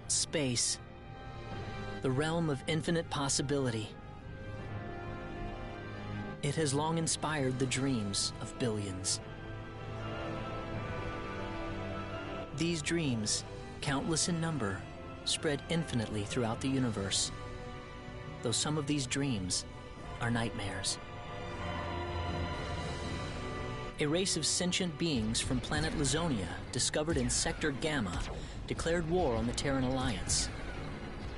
Space, the realm of infinite possibility. It has long inspired the dreams of billions. These dreams, countless in number, spread infinitely throughout the universe, though some of these dreams are nightmares. A race of sentient beings from planet Lazonia, discovered in Sector Gamma, declared war on the Terran Alliance,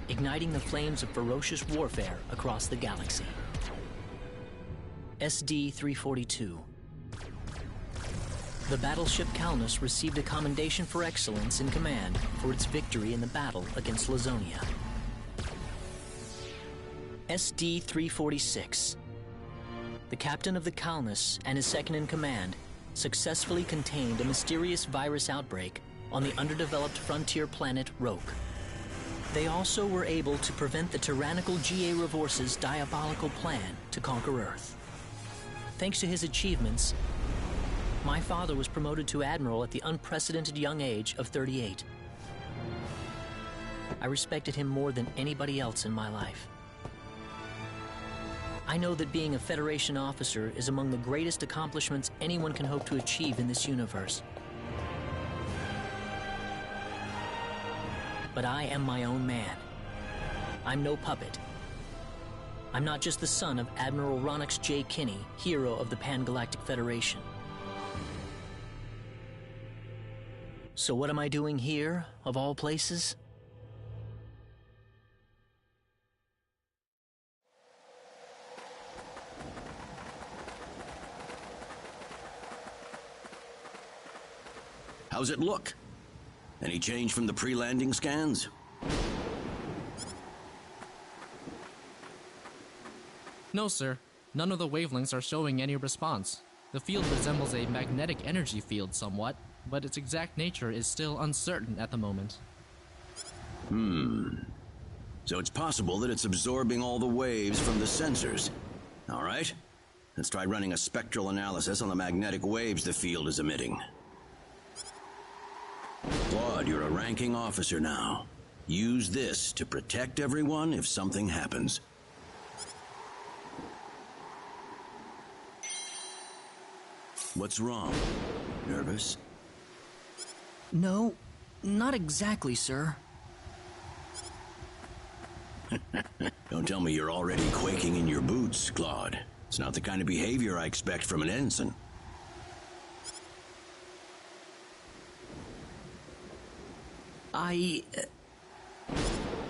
igniting the flames of ferocious warfare across the galaxy. SD-342. The battleship Calnus received a commendation for excellence in command for its victory in the battle against Lazonia. SD-346. The captain of the Calnus and his second in command successfully contained a mysterious virus outbreak on the underdeveloped frontier planet Roke. They also were able to prevent the tyrannical G.A. Revorce's diabolical plan to conquer Earth. Thanks to his achievements, my father was promoted to admiral at the unprecedented young age of 38. I respected him more than anybody else in my life. I know that being a Federation officer is among the greatest accomplishments anyone can hope to achieve in this universe. But I am my own man. I'm no puppet. I'm not just the son of Admiral Ronix J. Kinney, hero of the Pan-Galactic Federation. So what am I doing here, of all places? How's it look? Any change from the pre-landing scans? No, sir. None of the wavelengths are showing any response. The field resembles a magnetic energy field somewhat, but its exact nature is still uncertain at the moment. So it's possible that it's absorbing all the waves from the sensors. All right, let's try running a spectral analysis on the magnetic waves the field is emitting. Claude, you're a ranking officer now. Use this to protect everyone if something happens. What's wrong? Nervous? No, not exactly, sir. Don't tell me you're already quaking in your boots, Claude. It's not the kind of behavior I expect from an ensign.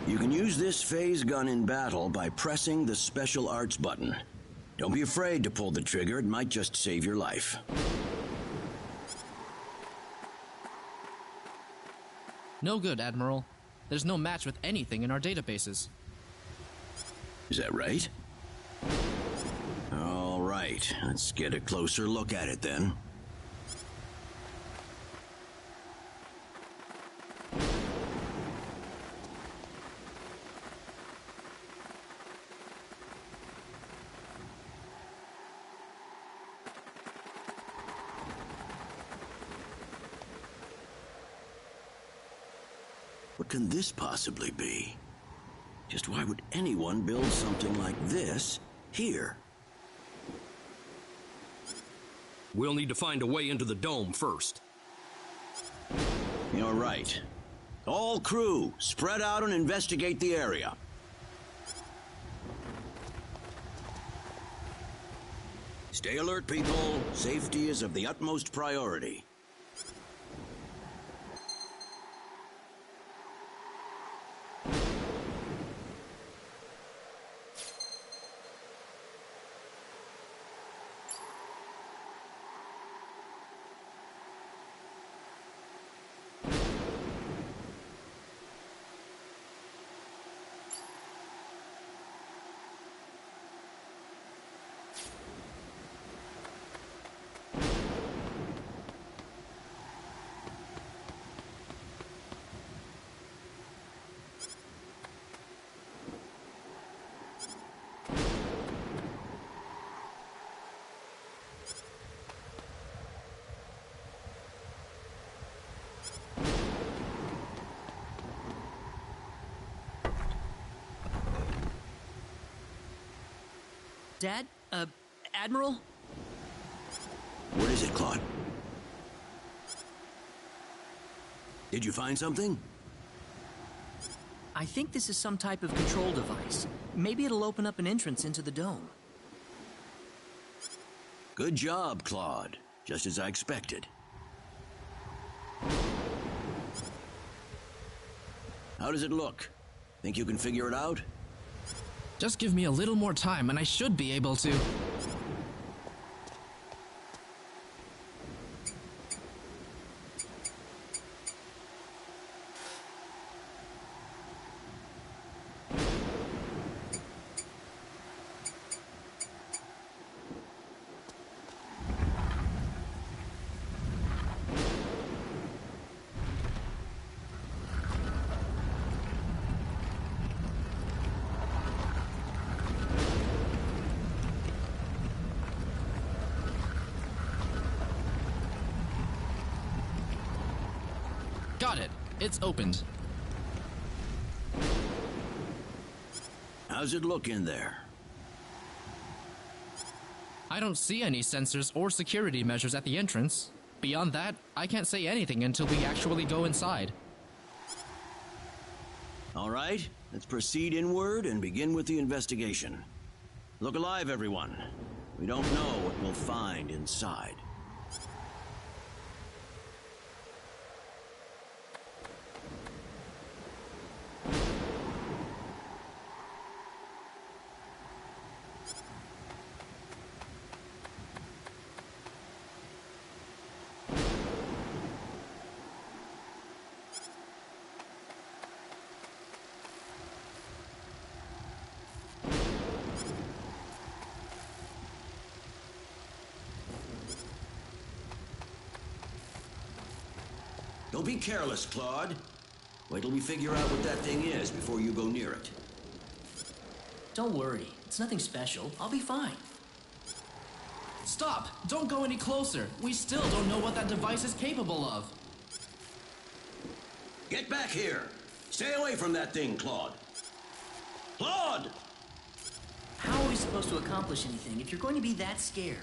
You can use this phase gun in battle by pressing the special arts button. Don't be afraid to pull the trigger, it might just save your life. No good, Admiral. There's no match with anything in our databases. Is that right? All right, let's get a closer look at it then. What can this possibly be? Just why would anyone build something like this here? We'll need to find a way into the dome first. You're right. All crew, spread out and investigate the area. Stay alert, people. Safety is of the utmost priority. Dad? Admiral? What is it, Claude? Did you find something? I think this is some type of control device. Maybe it'll open up an entrance into the dome. Good job, Claude. Just as I expected. How does it look? Think you can figure it out? Just give me a little more time and I should be able to. Got it. It's opened. How's it look in there? I don't see any sensors or security measures at the entrance. Beyond that, I can't say anything until we actually go inside. All right, let's proceed inward and begin with the investigation. Look alive, everyone. We don't know what we'll find inside. Don't be careless, Claude. Wait till we figure out what that thing is before you go near it. Don't worry. It's nothing special. I'll be fine. Stop! Don't go any closer! We still don't know what that device is capable of. Get back here! Stay away from that thing, Claude. Claude! How are we supposed to accomplish anything if you're going to be that scared?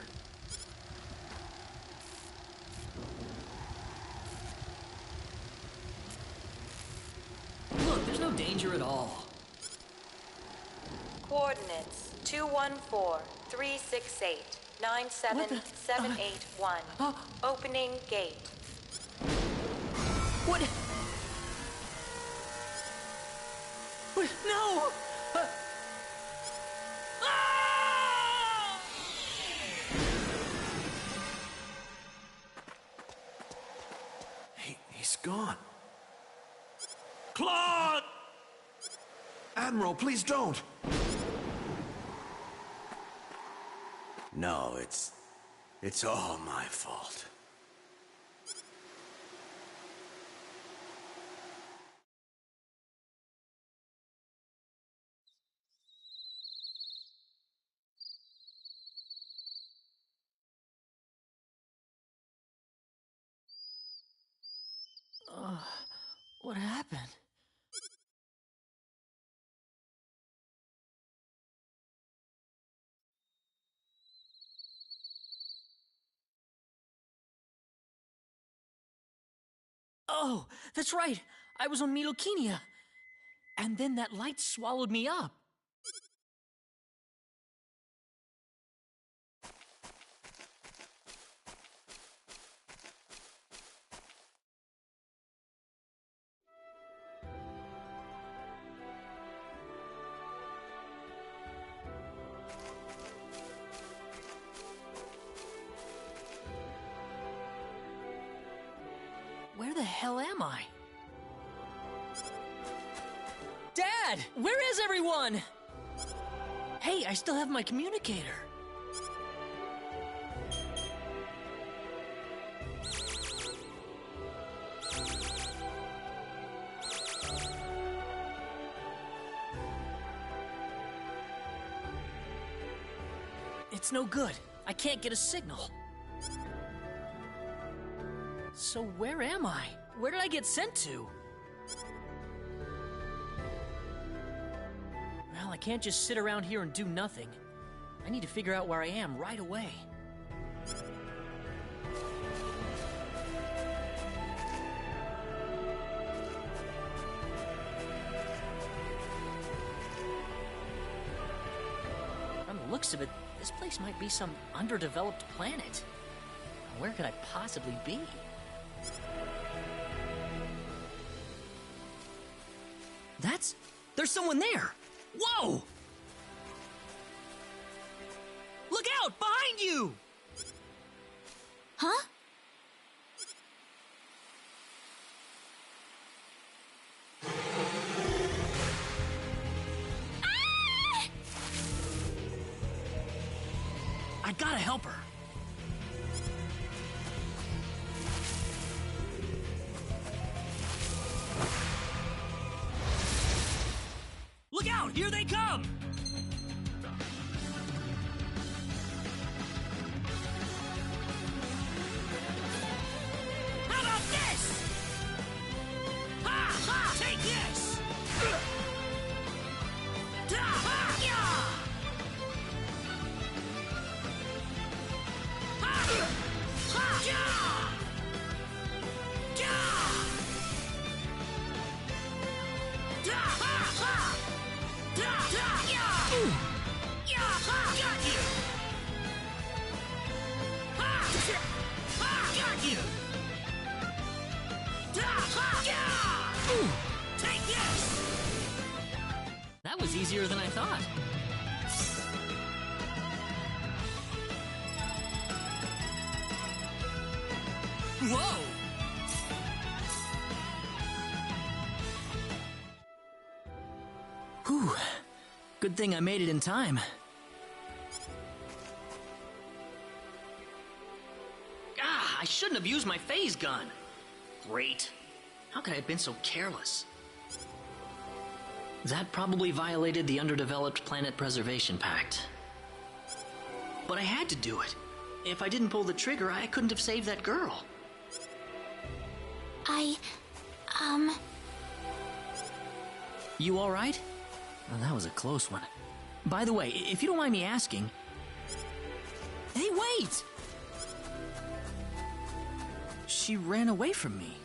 Look, there's no danger at all. Coordinates 214-368-97781. Opening gate. What? What? No! Ah! He's gone. Claude! Admiral, please don't. No, it's all my fault. What happened? Oh, that's right. I was on Medokenia. And then that light swallowed me up. Where the hell am I? Dad! Where is everyone? Hey, I still have my communicator. It's no good. I can't get a signal. So where am I? Where did I get sent to? Well, I can't just sit around here and do nothing. I need to figure out where I am right away. From the looks of it, this place might be some underdeveloped planet. Where could I possibly be? There's someone there! Whoa! Look out! Behind you! Huh? Ah! I gotta help her. Look out! Here they come! How about this? Ha! Ha! Take this! Da! Ha! Ya! Ha! Ha! Ya! Ya! Da! Ha! Ha! Da! Da! Ya! Ya! Ha! Got you! Ha! Ha! Got you! Da! Ha! Ya! Take this! That was easier than I thought. Whoa! Whew. Good thing I made it in time. Ah, I shouldn't have used my phase gun. Great. How could I have been so careless? That probably violated the Underdeveloped Planet Preservation Pact. But I had to do it. If I didn't pull the trigger, I couldn't have saved that girl. You all right? Well, that was a close one. By the way, if you don't mind me asking... Hey, wait! She ran away from me.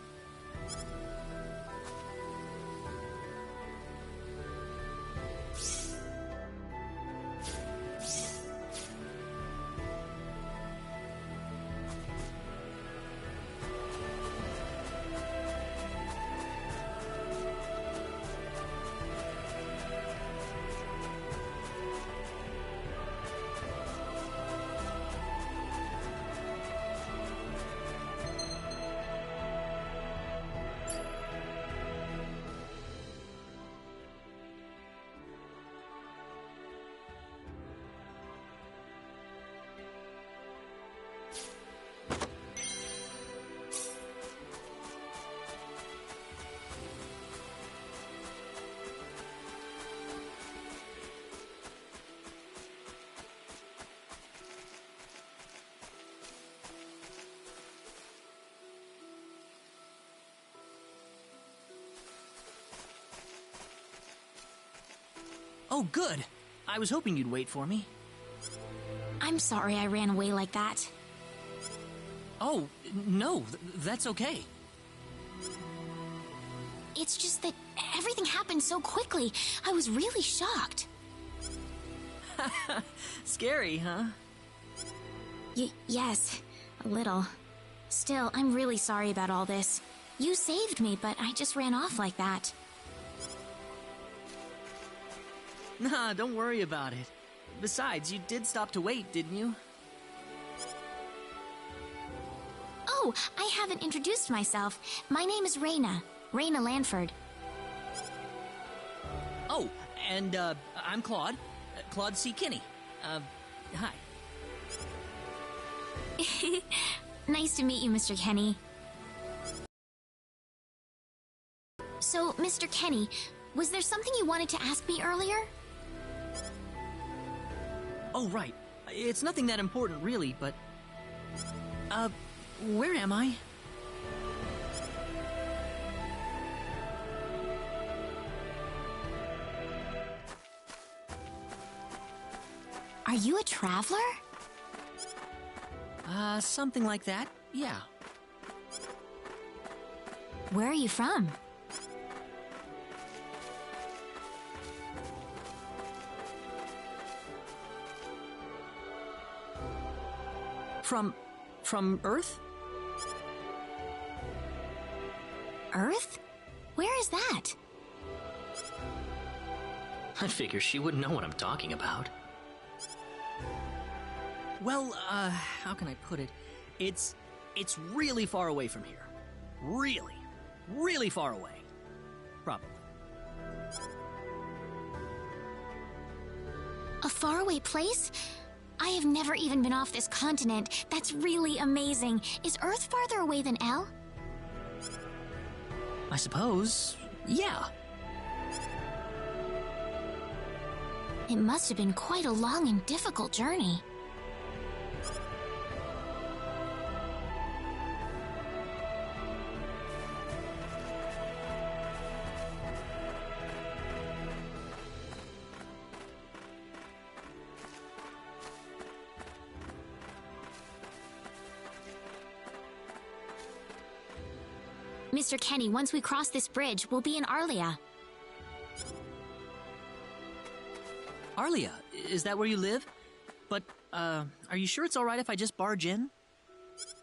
Oh, good. I was hoping you'd wait for me. I'm sorry I ran away like that. Oh, no, that's okay. It's just that everything happened so quickly. I was really shocked. Scary, huh? Yes, a little. Still, I'm really sorry about all this. You saved me, but I just ran off like that. Nah, don't worry about it. Besides, you did stop to wait, didn't you? Oh, I haven't introduced myself. My name is Raina. Raina Lanford. Oh, and, I'm Claude. Claude C. Kinney. Hi. Nice to meet you, Mr. Kenny. So, Mr. Kenny, was there something you wanted to ask me earlier? Oh, right. It's nothing that important, really, but... where am I? Are you a traveler? Something like that, yeah. Where are you from? From Earth? Earth? Where is that? I figure she wouldn't know what I'm talking about. Well, how can I put it? It's really far away from here. Really, really far away. Probably. A faraway place? I have never even been off this continent. That's really amazing. Is Earth farther away than L? I suppose, yeah. It must have been quite a long and difficult journey. Mr. Kenny, once we cross this bridge, we'll be in Arlia. Arlia, is that where you live? But, are you sure it's alright if I just barge in?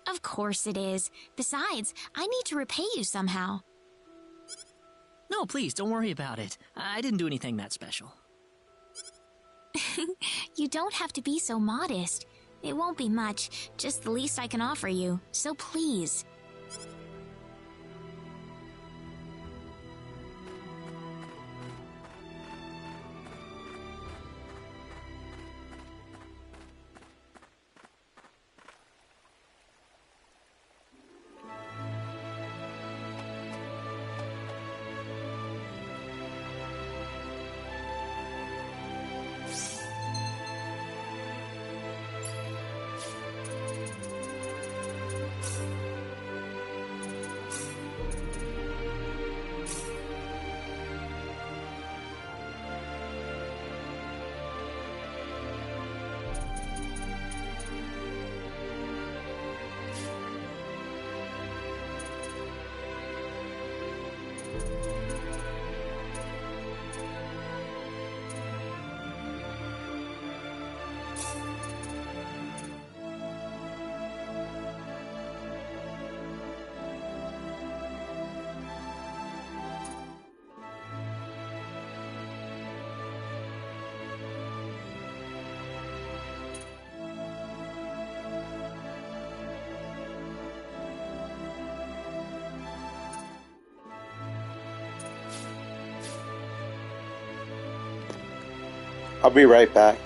Of course it is. Besides, I need to repay you somehow. No, please, don't worry about it. I didn't do anything that special. You don't have to be so modest. It won't be much, just the least I can offer you. So please. I'll be right back.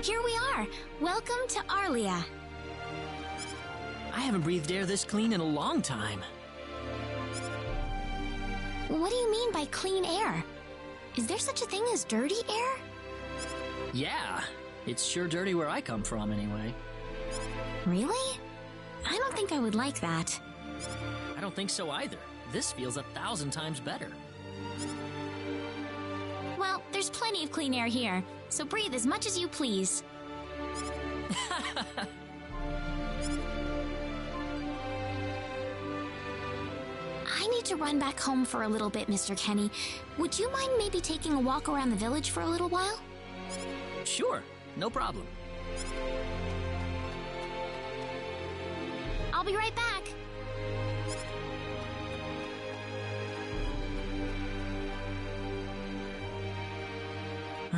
here we are. Welcome to Arlia. I haven't breathed air this clean in a long time. What do you mean by clean air? Is there such a thing as dirty air? Yeah, it's sure dirty where I come from anyway. Really? I don't think I would like that. I don't think so either. This feels 1,000 times better. Well, there's plenty of clean air here, so breathe as much as you please. I need to run back home for a little bit, Mr. Kenny. Would you mind maybe taking a walk around the village for a little while? Sure, no problem. I'll be right back.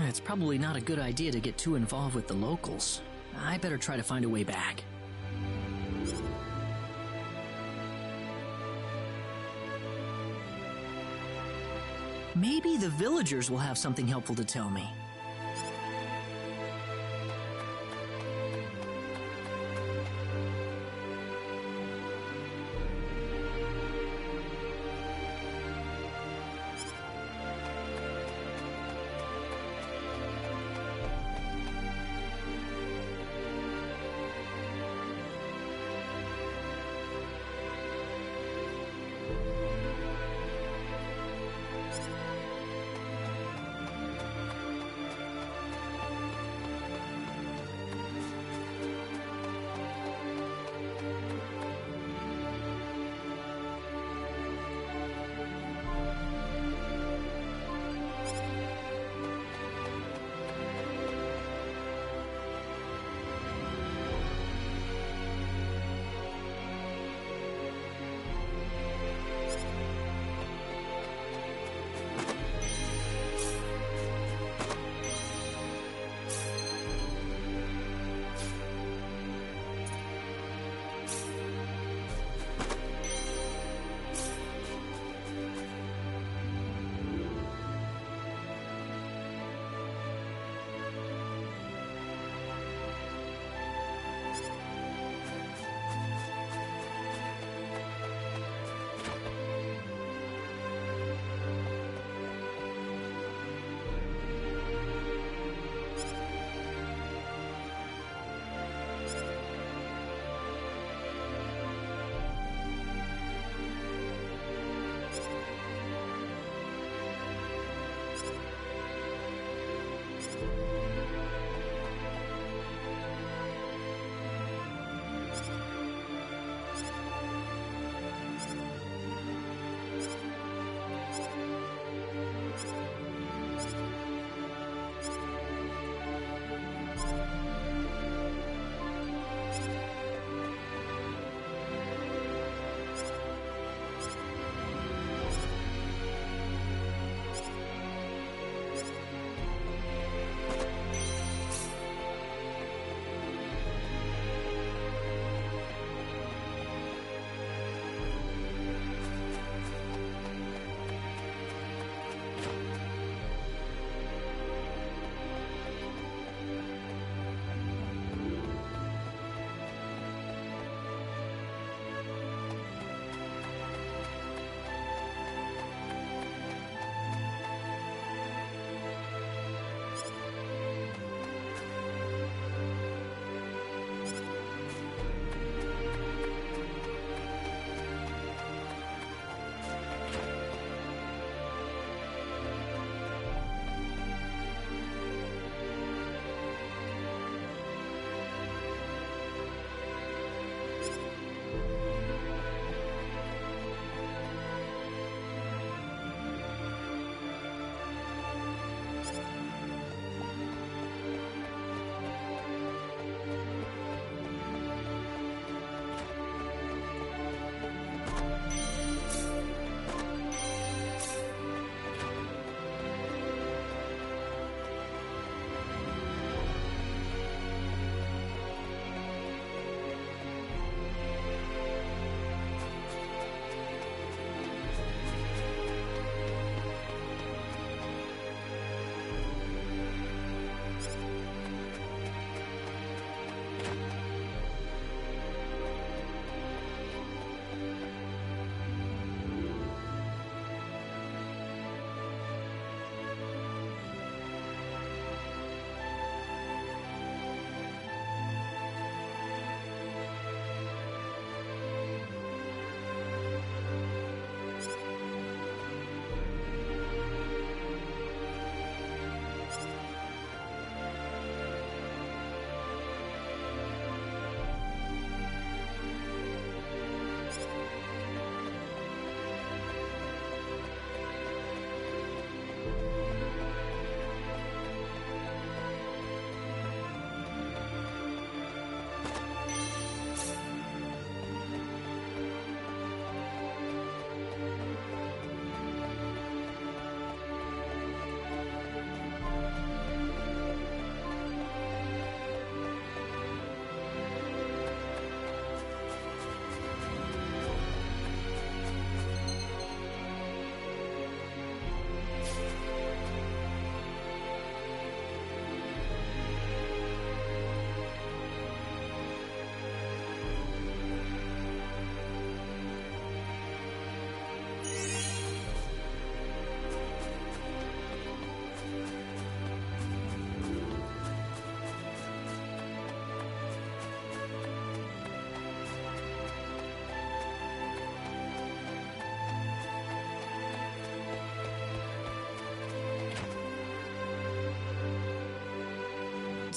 It's probably not a good idea to get too involved with the locals. I better try to find a way back. Maybe the villagers will have something helpful to tell me.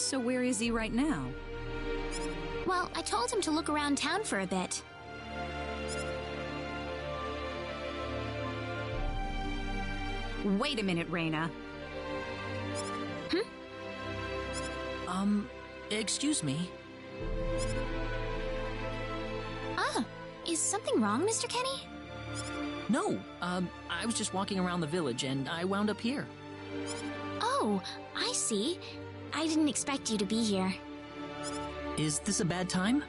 So where is he right now? Well, I told him to look around town for a bit. Wait a minute, Raina. Excuse me. Ah, is something wrong, Mr. Kenny? No, I was just walking around the village and I wound up here. Oh, I see. I didn't expect you to be here. Is this a bad time?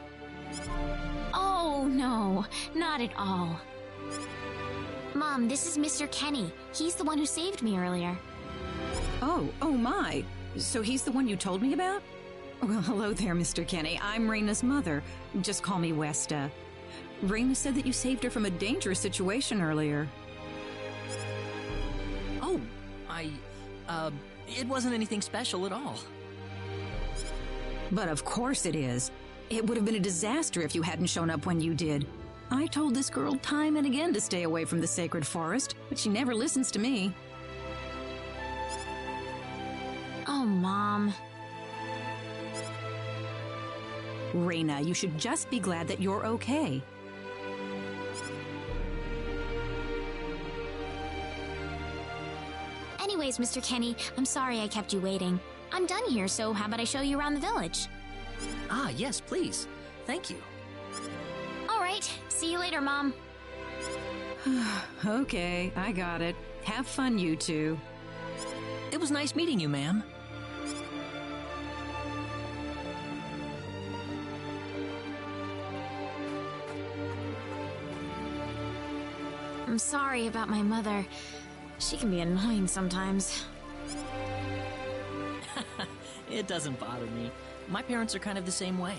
Oh, no, not at all. Mom, this is Mr. Kenny. He's the one who saved me earlier. Oh my. So he's the one you told me about? Well, hello there, Mr. Kenny. I'm Raina's mother. Just call me Westa. Raina said that you saved her from a dangerous situation earlier. Oh, it wasn't anything special at all. But of course it is. It would have been a disaster if you hadn't shown up when you did. I told this girl time and again to stay away from the sacred forest, but she never listens to me. Oh, Mom. Raina, you should just be glad that you're okay. Anyways, Mr. Kenny, I'm sorry I kept you waiting. I'm done here, so how about I show you around the village? Ah, yes, please. Thank you. All right, see you later, Mom. Okay, I got it. Have fun, you two. It was nice meeting you, ma'am. I'm sorry about my mother. She can be annoying sometimes. It doesn't bother me. My parents are kind of the same way.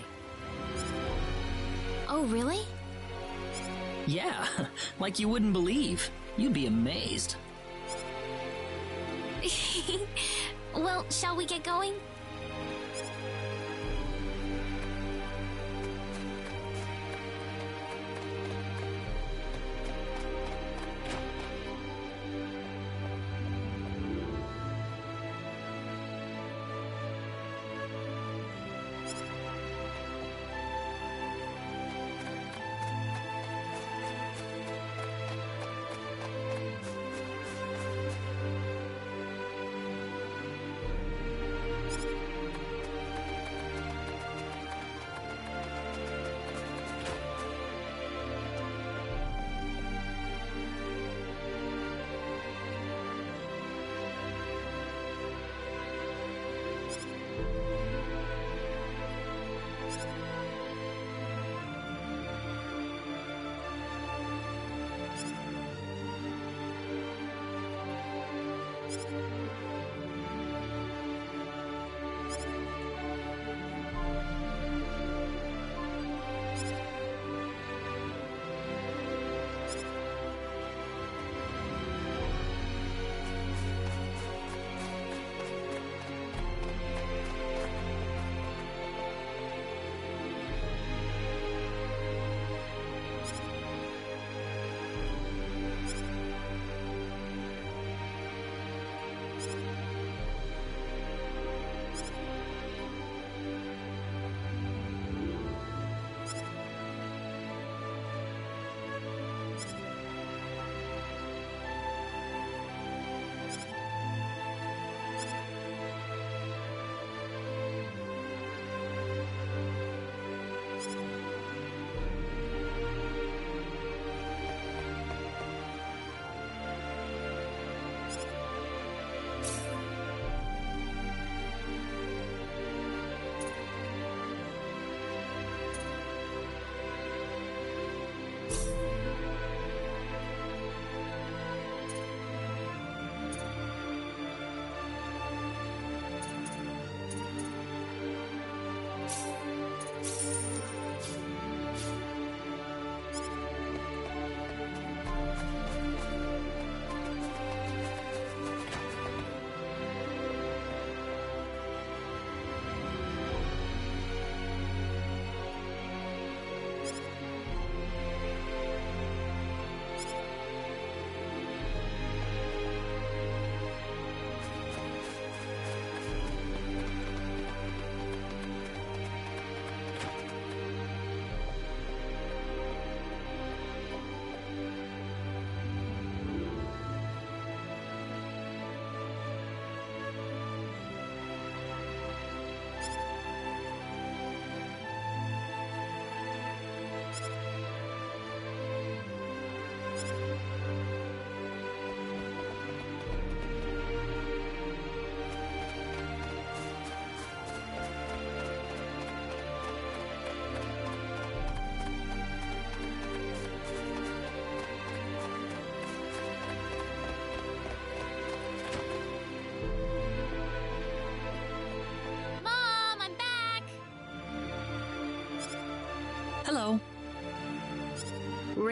Oh, really? Yeah, like you wouldn't believe. You'd be amazed. Well, shall we get going?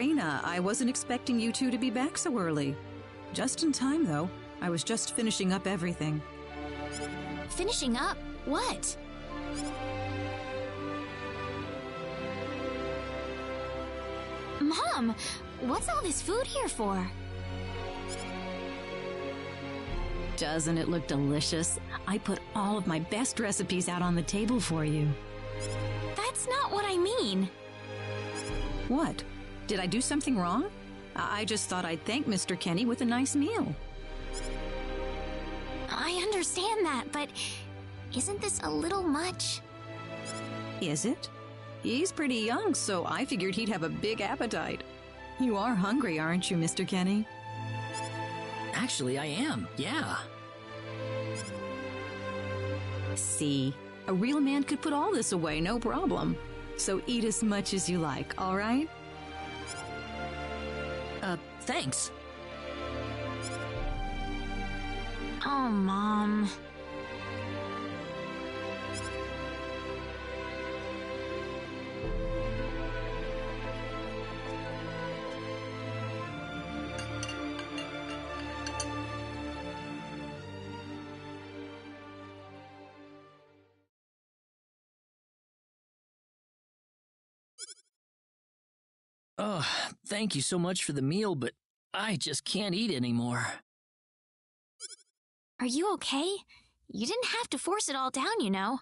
Raina, I wasn't expecting you two to be back so early. Just in time, though. I was just finishing up everything. Finishing up? What? Mom, what's all this food here for? Doesn't it look delicious? I put all of my best recipes out on the table for you. That's not what I mean. What? Did I do something wrong? I just thought I'd thank Mr. Kenny with a nice meal. I understand that, but isn't this a little much? Is it? He's pretty young, so I figured he'd have a big appetite. You are hungry, aren't you, Mr. Kenny? Actually, I am, yeah. See, a real man could put all this away, no problem. So eat as much as you like, all right? Thanks. Oh, Mom. Oh, thank you so much for the meal, but I just can't eat anymore. Are you okay? You didn't have to force it all down, you know.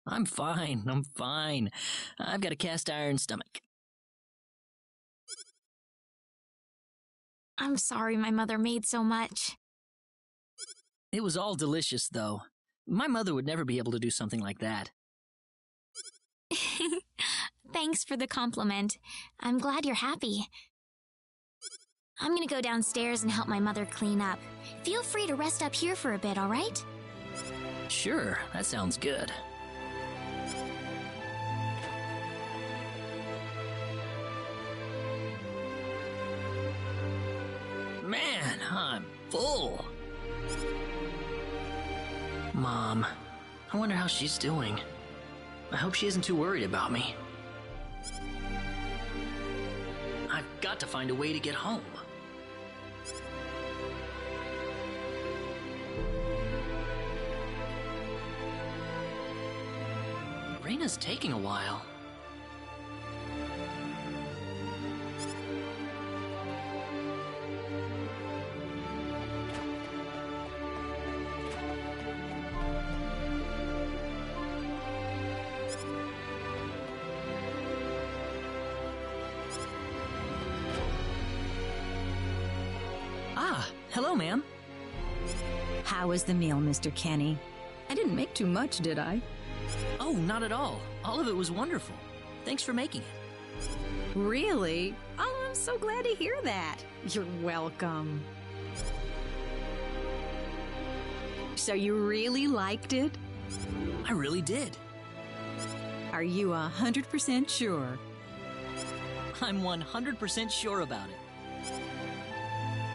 I'm fine. I've got a cast iron stomach. I'm sorry my mother made so much. It was all delicious, though. My mother would never be able to do something like that. Thanks for the compliment. I'm glad you're happy. I'm gonna go downstairs and help my mother clean up. Feel free to rest up here for a bit, all right? Sure, that sounds good. Man, I'm full. Mom, I wonder how she's doing. I hope she isn't too worried about me. I've got to find a way to get home. Raina's taking a while. Ah, hello, ma'am. How was the meal, Mr. Kenny? I didn't make too much, did I? Oh, not at all. All of it was wonderful. Thanks for making it. Really? Oh, I'm so glad to hear that. You're welcome. So you really liked it? I really did. Are you 100% sure? I'm 100% sure about it.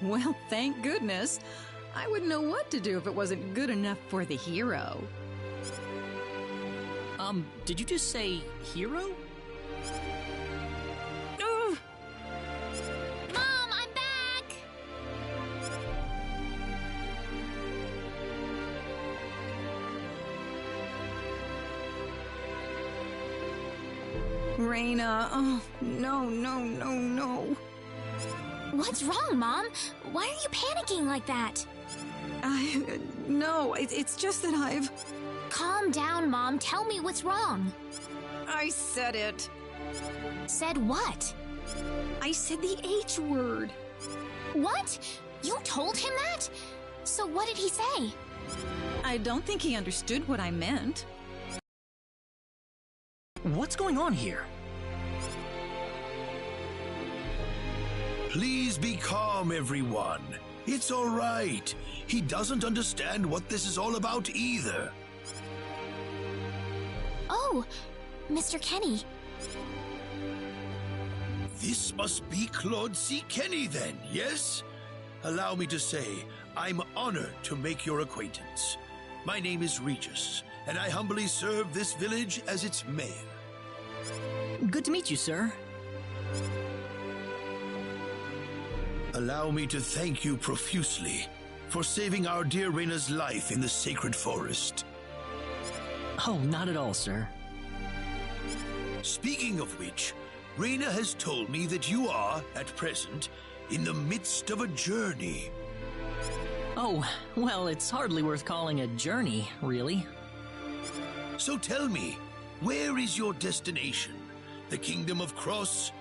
Well, thank goodness. I wouldn't know what to do if it wasn't good enough for the hero. Did you just say hero? Mom, I'm back! Raina, oh, no. What's wrong, Mom? Why are you panicking like that? No, it's just that I've... Calm down, Mom. Tell me what's wrong. I said it. Said what? I said the H word. What? You told him that? So what did he say? I don't think he understood what I meant. What's going on here? Please be calm, everyone. It's all right. He doesn't understand what this is all about either. Oh, Mr. Kenny. This must be Claude C. Kenny then, yes? Allow me to say, I'm honored to make your acquaintance. My name is Regis, and I humbly serve this village as its mayor. Good to meet you, sir. Allow me to thank you profusely for saving our dear Reina's life in the sacred forest. Oh, not at all, sir. Speaking of which, Reina has told me that you are, at present, in the midst of a journey. Oh, well, it's hardly worth calling a journey, really. So tell me, where is your destination? The Kingdom of Cross?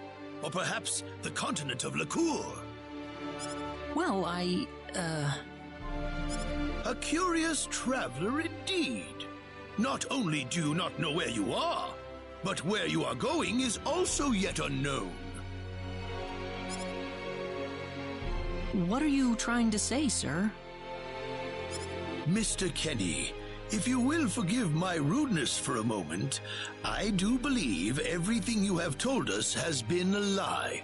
Or perhaps the continent of Liqueur? Well, A curious traveler indeed. Not only do you not know where you are, but where you are going is also yet unknown. What are you trying to say, sir? Mr. Kenny, if you will forgive my rudeness for a moment, I do believe everything you have told us has been a lie.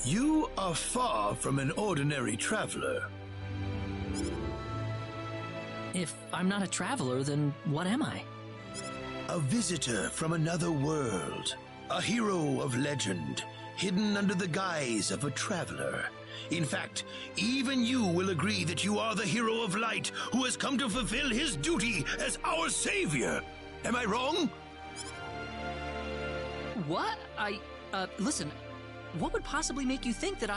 You are far from an ordinary traveler. If I'm not a traveler, then what am I? A visitor from another world. A hero of legend, hidden under the guise of a traveler. In fact, even you will agree that you are the hero of light who has come to fulfill his duty as our savior. Am I wrong? What? Listen, what would possibly make you think that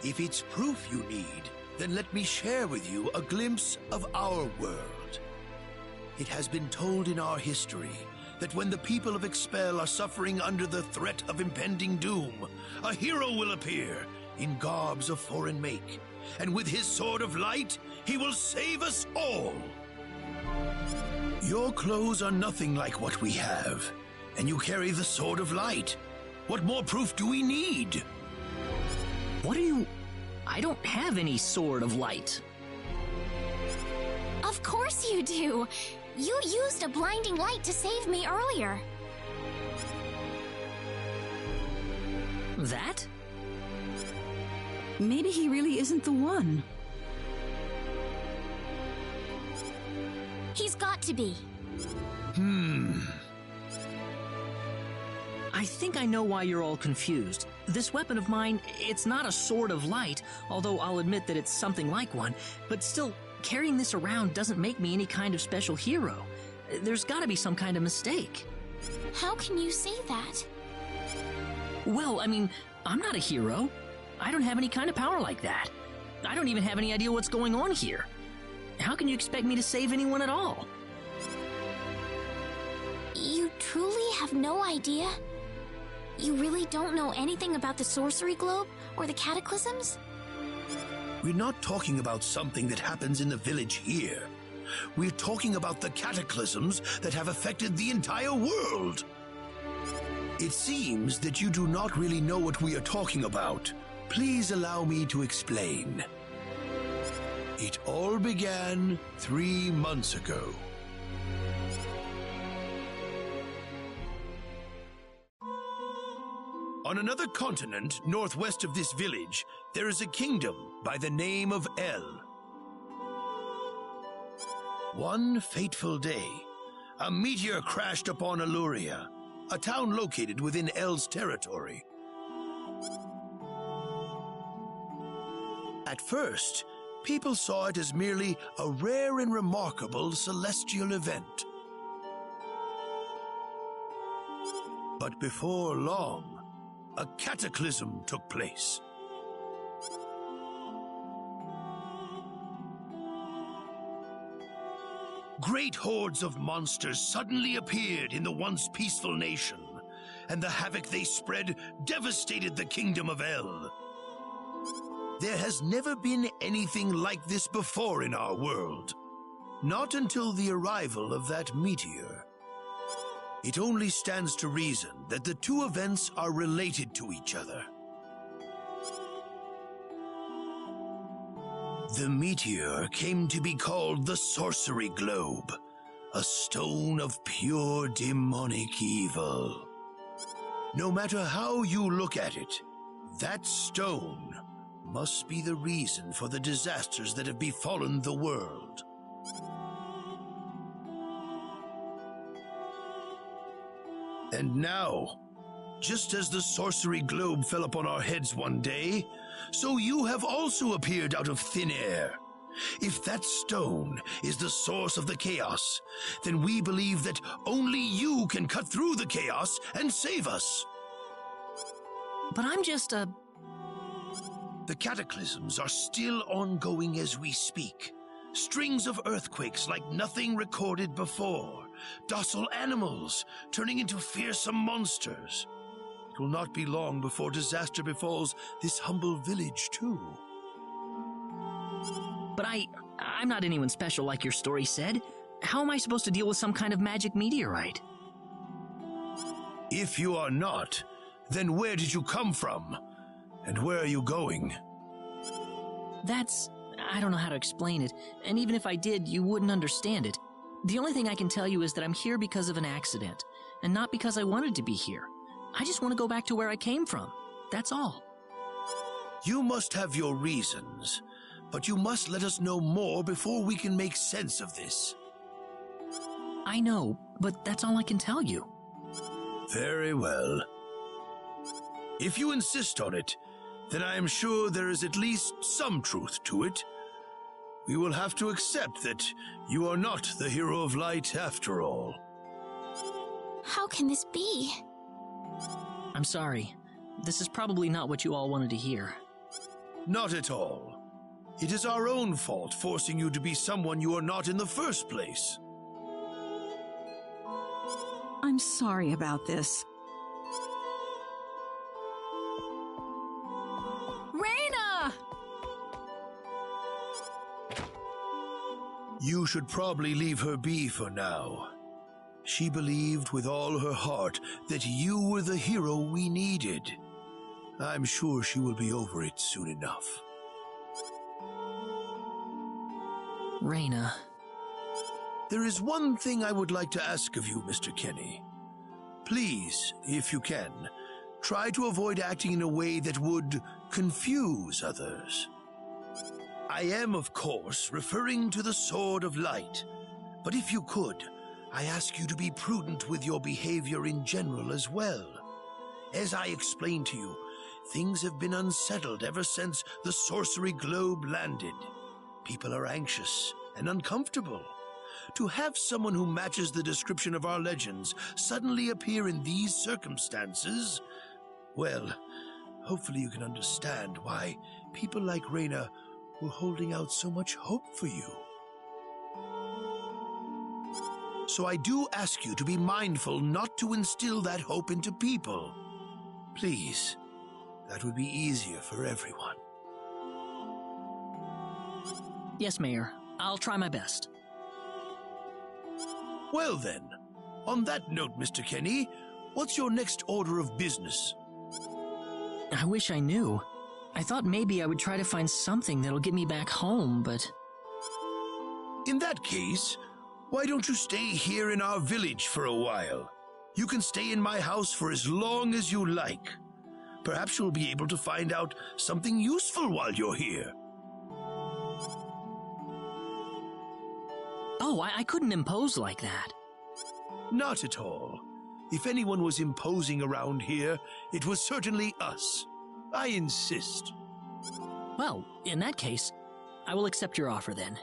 If it's proof you need, then let me share with you a glimpse of our world. It has been told in our history that when the people of Expel are suffering under the threat of impending doom, a hero will appear in garbs of foreign make, and with his sword of light, he will save us all. Your clothes are nothing like what we have, and you carry the sword of light. What more proof do we need? What are you... I don't have any sword of light. Of course you do! You used a blinding light to save me earlier. That? Maybe he really isn't the one. He's got to be. I think I know why you're all confused. This weapon of mine, it's not a sword of light, although I'll admit that it's something like one, but still, carrying this around doesn't make me any kind of special hero. There's gotta be some kind of mistake. How can you say that? Well, I mean, I'm not a hero. I don't have any kind of power like that. I don't even have any idea what's going on here. How can you expect me to save anyone at all? You truly have no idea? You really don't know anything about the sorcery globe or the cataclysms? We're not talking about something that happens in the village here. We're talking about the cataclysms that have affected the entire world. It seems that you do not really know what we are talking about. Please allow me to explain. It all began 3 months ago. On another continent, northwest of this village, there is a kingdom by the name of El. One fateful day, a meteor crashed upon Aluria, a town located within El's territory. At first, people saw it as merely a rare and remarkable celestial event. But before long, a cataclysm took place. Great hordes of monsters suddenly appeared in the once peaceful nation, and the havoc they spread devastated the kingdom of El. There has never been anything like this before in our world. Not until the arrival of that meteor. It only stands to reason that the two events are related to each other. The meteor came to be called the Sorcery Globe, a stone of pure demonic evil. No matter how you look at it, that stone must be the reason for the disasters that have befallen the world. And now, just as the sorcery globe fell upon our heads one day, so you have also appeared out of thin air. If that stone is the source of the chaos, then we believe that only you can cut through the chaos and save us. But I'm just a... The cataclysms are still ongoing as we speak. Strings of earthquakes like nothing recorded before. Docile animals turning into fearsome monsters. It will not be long before disaster befalls this humble village, too. But I'm not anyone special like your story said. How am I supposed to deal with some kind of magic meteorite? If you are not, then where did you come from? And where are you going? I don't know how to explain it, and even if I did, you wouldn't understand it. The only thing I can tell you is that I'm here because of an accident, and not because I wanted to be here. I just want to go back to where I came from. That's all. You must have your reasons, but you must let us know more before we can make sense of this. I know, but that's all I can tell you. Very well. If you insist on it, then I am sure there is at least some truth to it. We will have to accept that you are not the hero of light after all. How can this be? I'm sorry. This is probably not what you all wanted to hear. Not at all. It is our own fault forcing you to be someone you are not in the first place. I'm sorry about this. Raina! You should probably leave her be for now. She believed with all her heart that you were the hero we needed. I'm sure she will be over it soon enough. Raina. There is one thing I would like to ask of you, Mr. Kenny. Please, if you can, try to avoid acting in a way that would confuse others. I am, of course, referring to the Sword of Light, but if you could, I ask you to be prudent with your behavior in general as well. As I explained to you, things have been unsettled ever since the sorcery globe landed. People are anxious and uncomfortable. To have someone who matches the description of our legends suddenly appear in these circumstances, well, hopefully you can understand why people like Raina were holding out so much hope for you. So I do ask you to be mindful not to instill that hope into people. Please, that would be easier for everyone. Yes, Mayor. I'll try my best. Well then, on that note, Mr. Kenny, what's your next order of business? I wish I knew. I thought maybe I would try to find something that'll get me back home, but... In that case, why don't you stay here in our village for a while? You can stay in my house for as long as you like. Perhaps you'll be able to find out something useful while you're here. Oh, I couldn't impose like that. Not at all. If anyone was imposing around here, it was certainly us. I insist. Well, in that case, I will accept your offer then.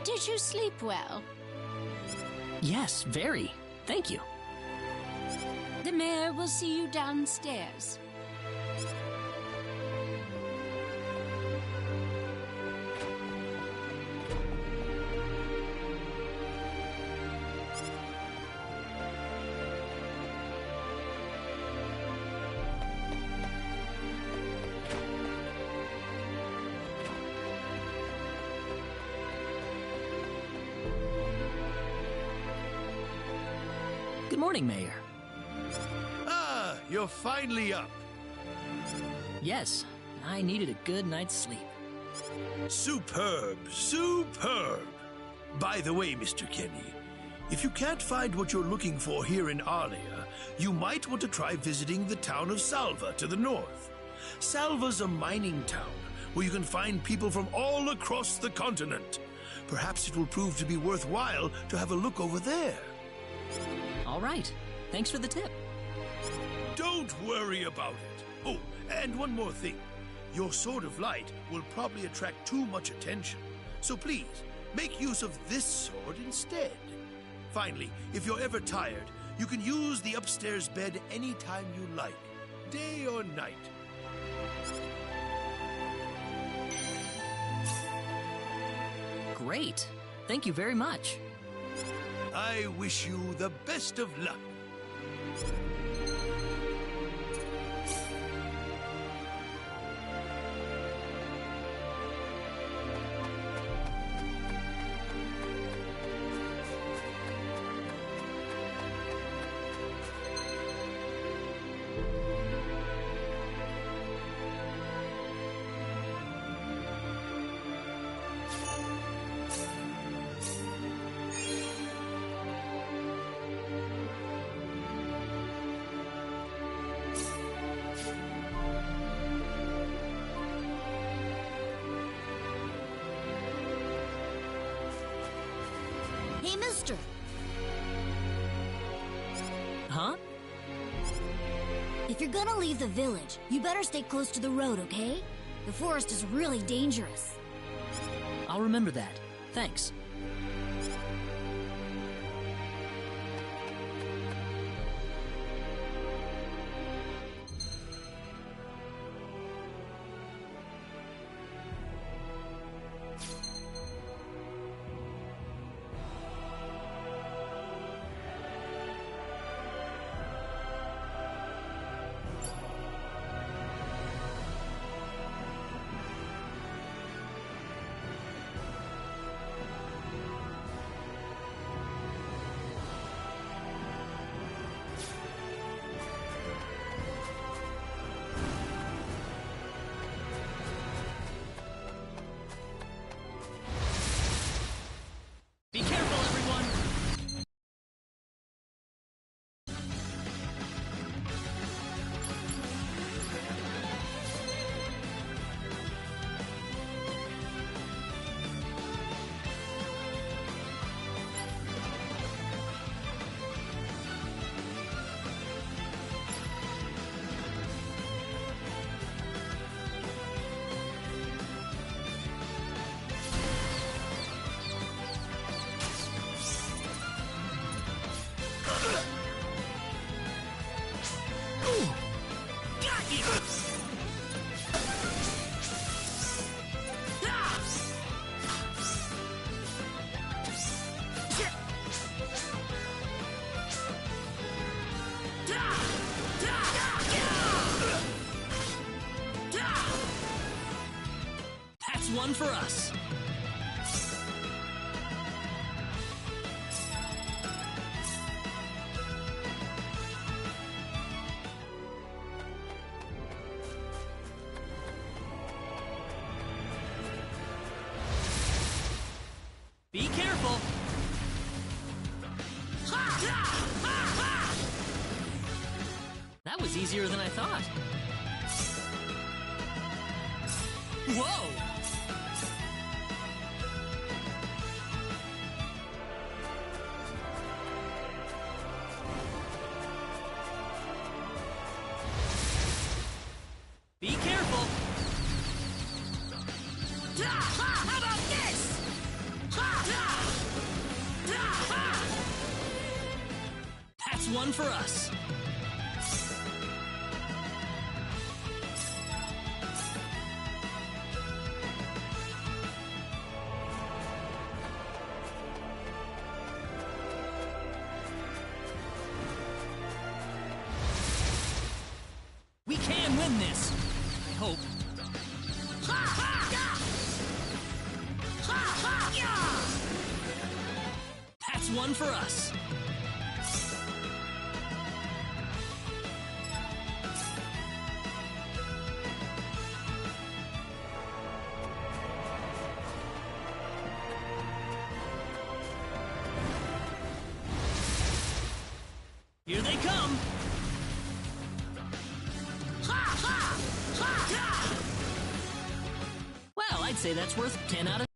Did you sleep well? Yes, very. Thank you. The mayor will see you downstairs. Good morning, Mayor. Ah, you're finally up. Yes, I needed a good night's sleep. Superb, superb. By the way, Mr. Kenny, if you can't find what you're looking for here in Arlia, you might want to try visiting the town of Salva to the north. Salva's a mining town where you can find people from all across the continent. Perhaps it will prove to be worthwhile to have a look over there. All right. Thanks for the tip. Don't worry about it. Oh, and one more thing. Your sword of light will probably attract too much attention. So please, make use of this sword instead. Finally, if you're ever tired, you can use the upstairs bed anytime you like, day or night. Great. Thank you very much. I wish you the best of luck. Hey, mister. Huh? If you're gonna leave the village, you better stay close to the road, okay? The forest is really dangerous. I'll remember that. Thanks. Be careful, everyone! That's one for us. Be careful! That was easier than I thought. Whoa! Be careful! How about this? That's one for us. We can win this. I hope. That's one for us. Here they come. I'd say that's worth 10 out of...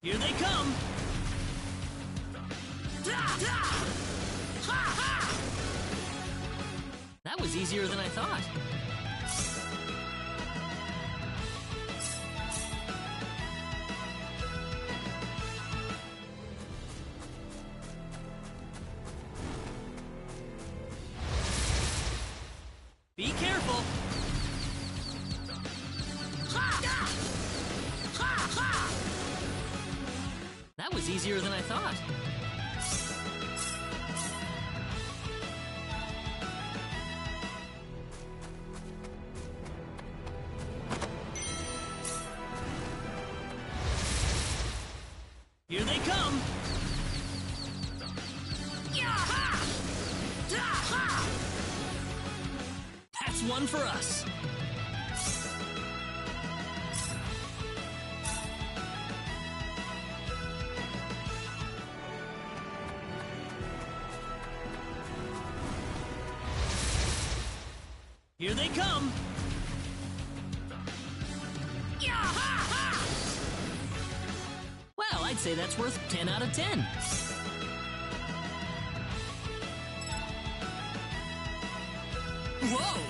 Here they come! That was easier than I thought. Be careful! That was easier than I thought. Here they come! That's one for us. Here they come! Well, I'd say that's worth 10 out of 10. Whoa!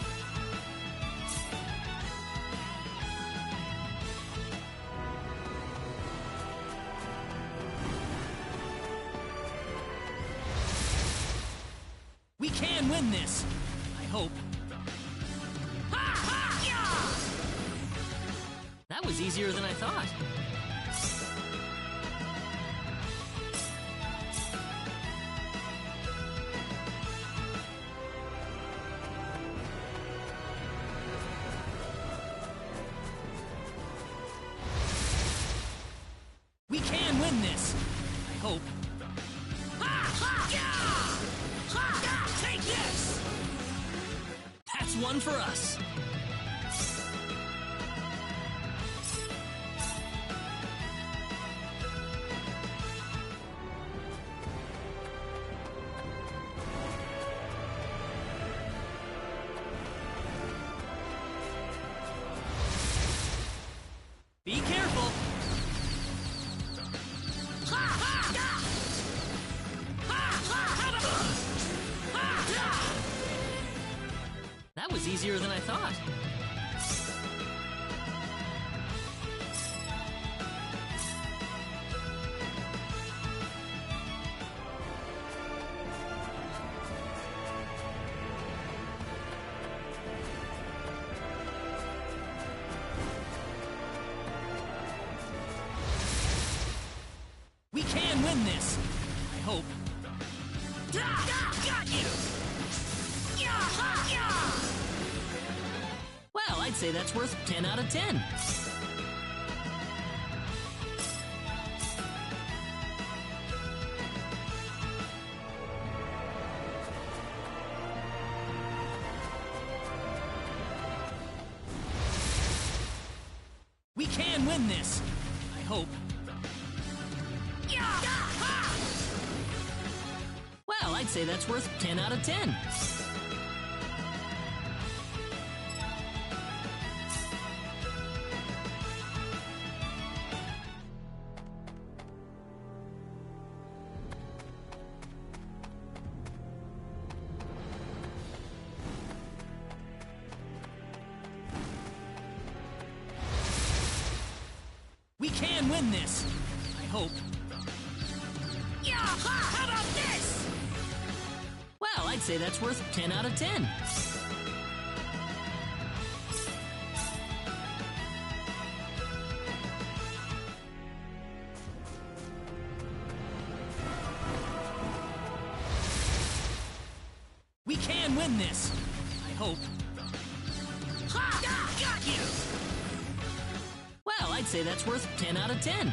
We can win this, I hope. That was easier than I thought. We can win this, I hope. Take this! That's one for us. Be careful! That was easier than I thought. We can win this, I hope. Got you! Well, I'd say that's worth 10 out of 10. We can win this, I hope. Well, I'd say that's worth 10 out of 10. We can win this, I hope. How about this? Well, I'd say that's worth 10 out of 10. We can win this, I hope. Got you! Well, I'd say that's worth 10 out of 10.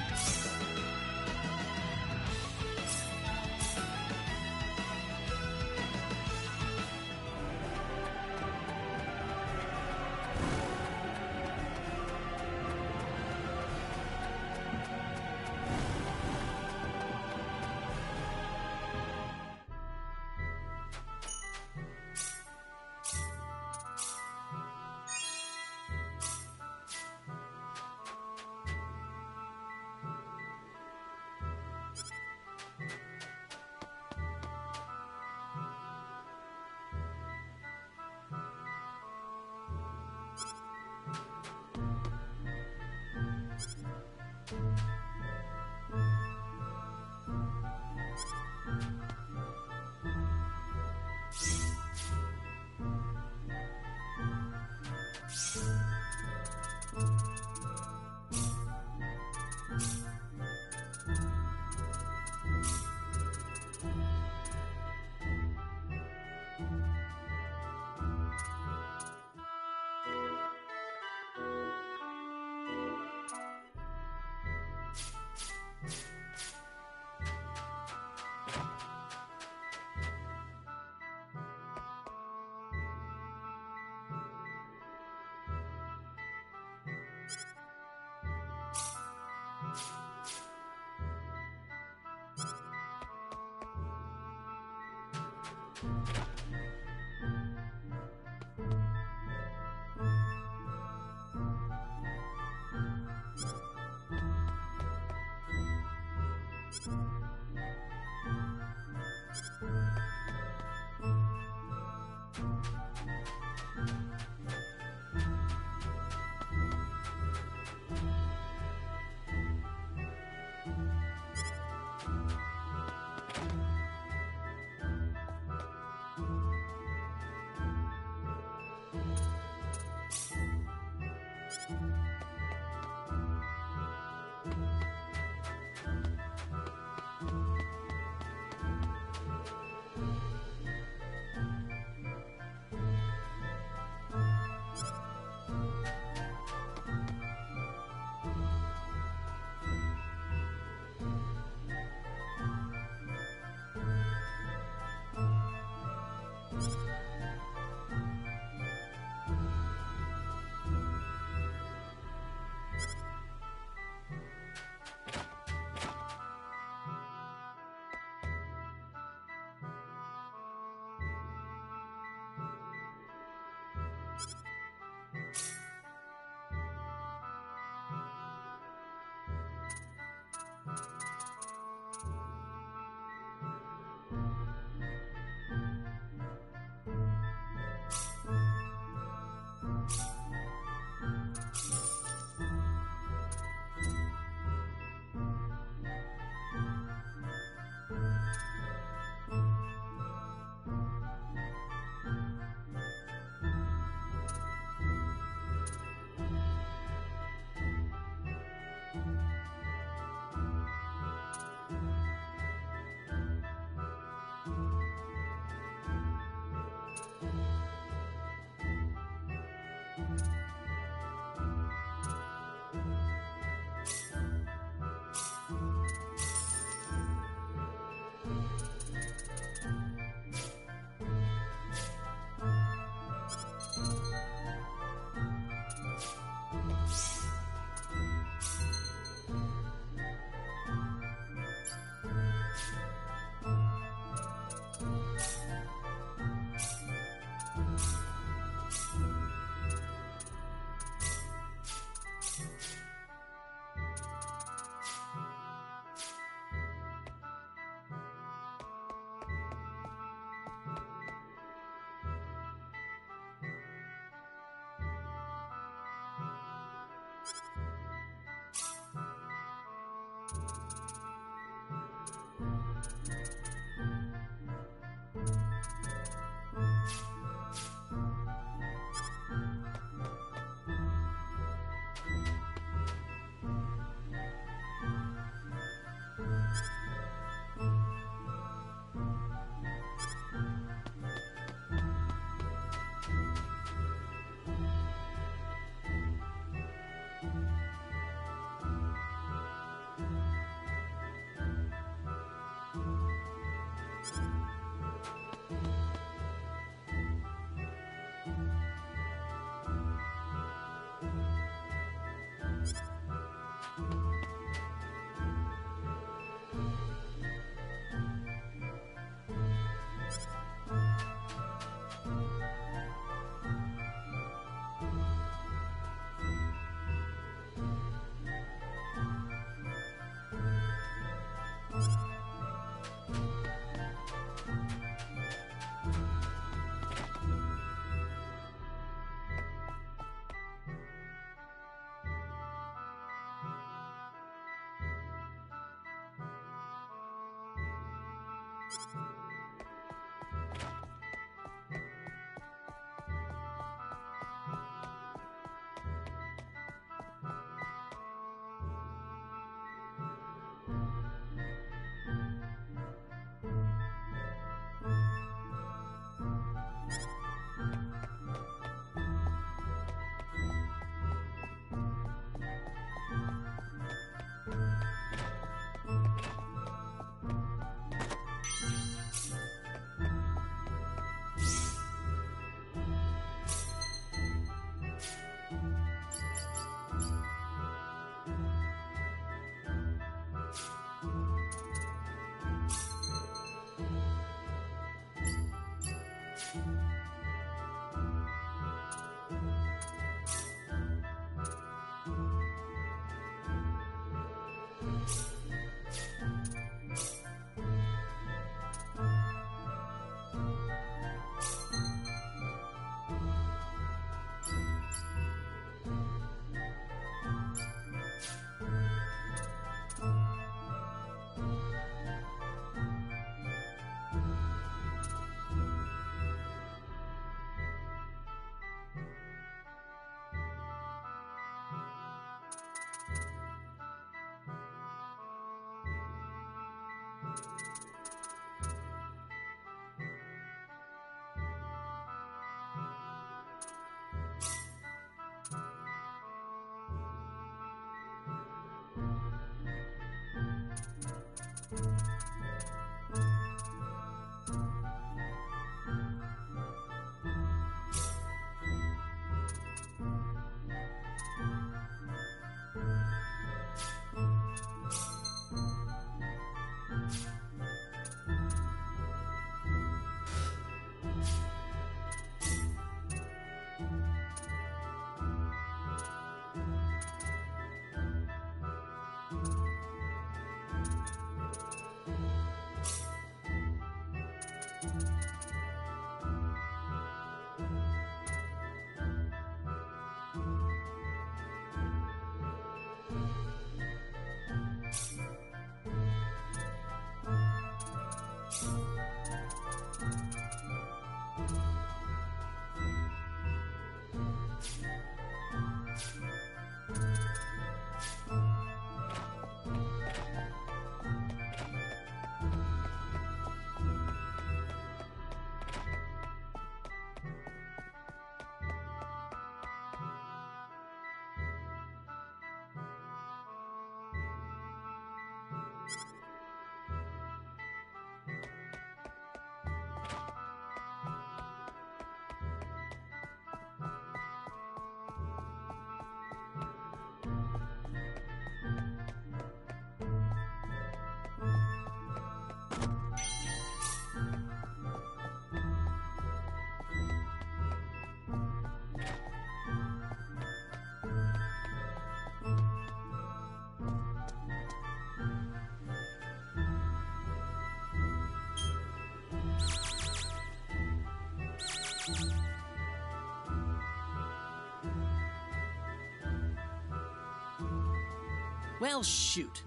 Well, shoot.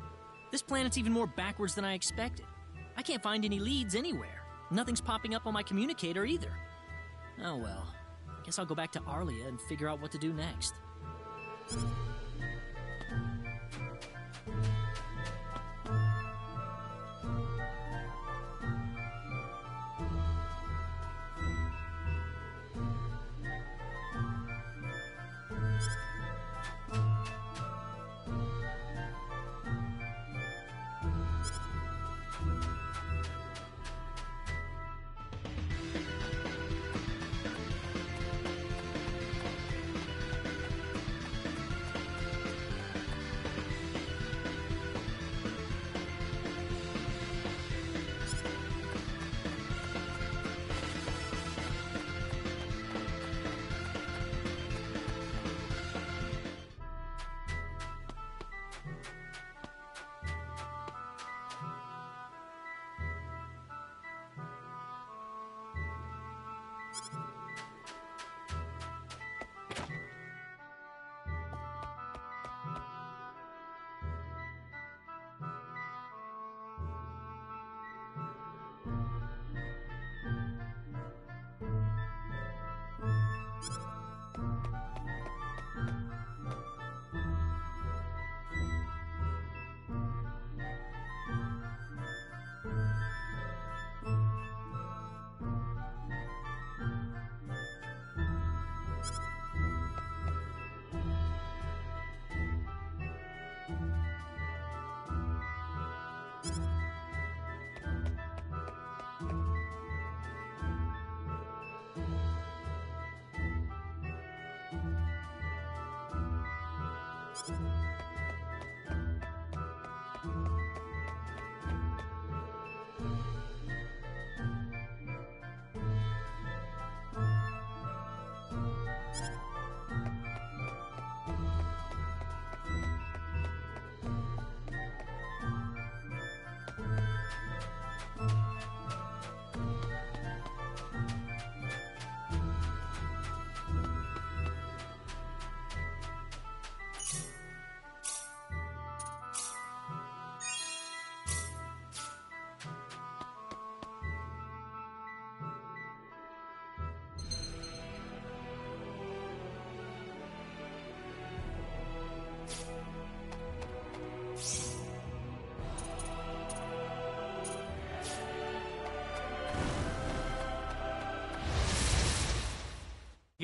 This planet's even more backwards than I expected. I can't find any leads anywhere. Nothing's popping up on my communicator either. Oh well. Guess I'll go back to Arlia and figure out what to do next.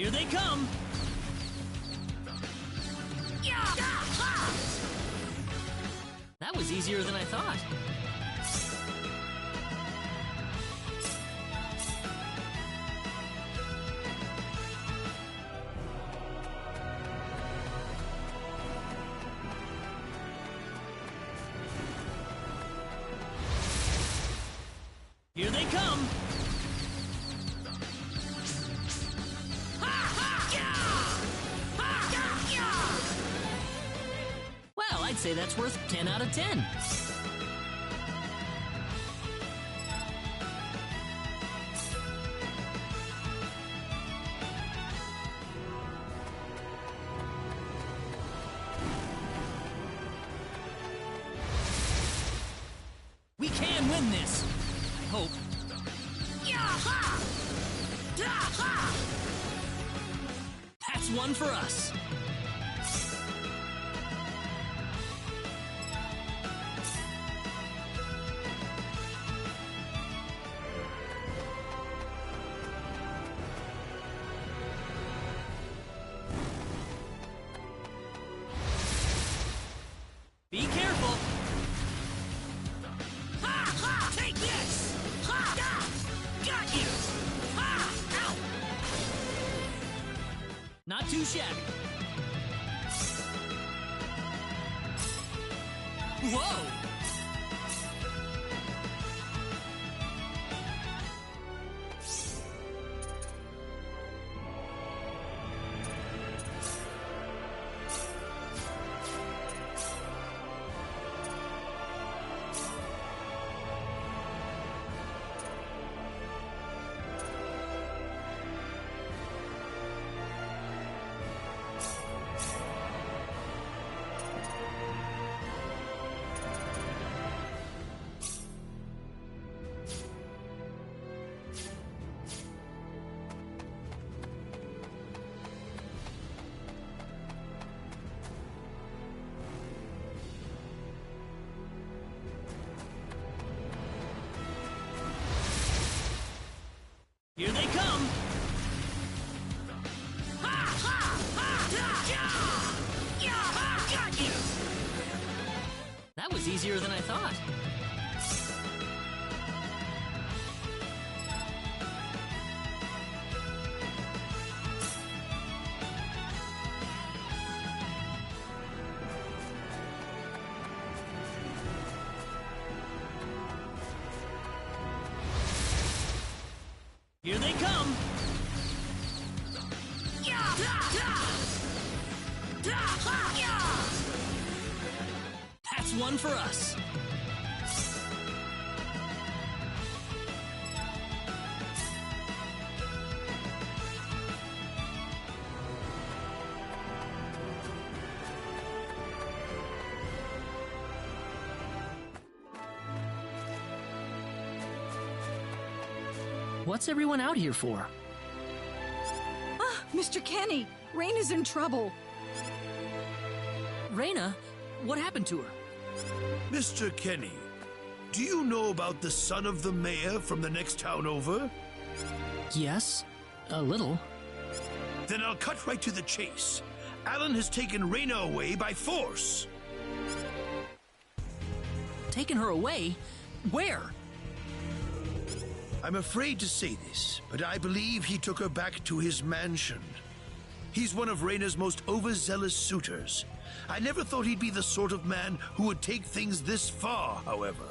Here they come! That was easier than I thought. say that's worth 10 out of 10. We can win this. I hope. That's one for us. Be careful. Take this! Got you! Ow! Not too shabby. Whoa! Here they come! Got you! That was easier than I thought. Here they come! That's one for us. What's everyone out here for? Ah, Mr. Kenny! Raina's in trouble. Raina? What happened to her? Mr. Kenny, do you know about the son of the mayor from the next town over? Yes, a little. Then I'll cut right to the chase. Alan has taken Raina away by force. Taken her away? Where? I'm afraid to say this, but I believe he took her back to his mansion. He's one of Raina's most overzealous suitors. I never thought he'd be the sort of man who would take things this far, however.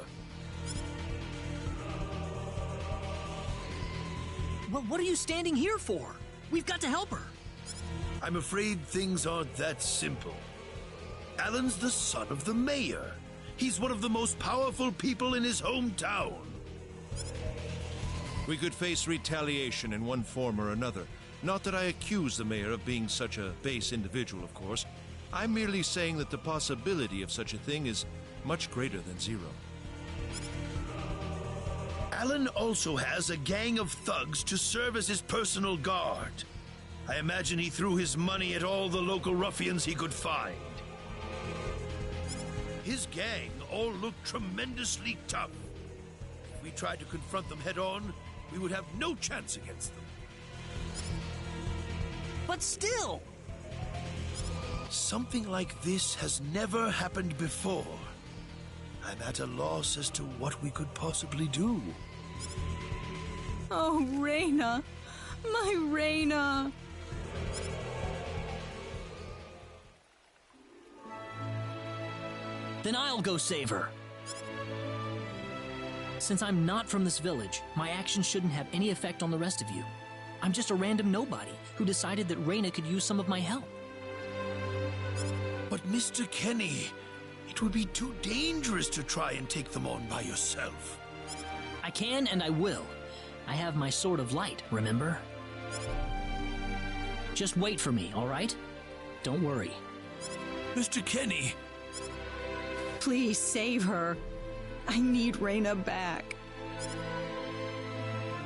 Well, what are you standing here for? We've got to help her. I'm afraid things aren't that simple. Alan's the son of the mayor. He's one of the most powerful people in his hometown. We could face retaliation in one form or another. Not that I accuse the mayor of being such a base individual, of course. I'm merely saying that the possibility of such a thing is much greater than zero. Alan also has a gang of thugs to serve as his personal guard. I imagine he threw his money at all the local ruffians he could find. His gang all look tremendously tough. If we tried to confront them head-on, we would have no chance against them. But still! Something like this has never happened before. I'm at a loss as to what we could possibly do. Oh, Raina. My Raina. Then I'll go save her. Since I'm not from this village, my actions shouldn't have any effect on the rest of you. I'm just a random nobody who decided that Raina could use some of my help. But Mr. Kenny, It would be too dangerous to try and take them on by yourself. I can and I will. I have my sword of light, remember? Just wait for me, all right? Don't worry. Mr. Kenny! Please save her. I need Reyna back.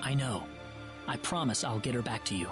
I know. I promise I'll get her back to you.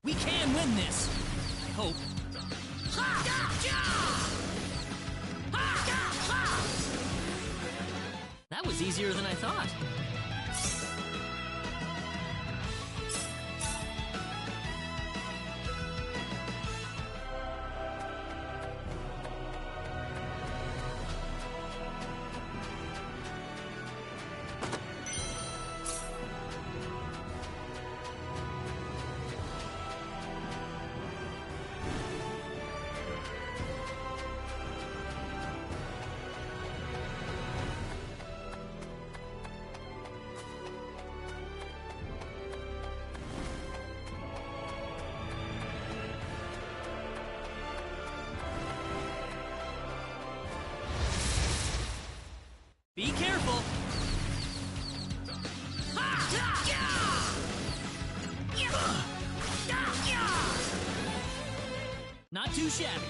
We can win this! I hope. That was easier than I thought. Be careful! Not too shabby.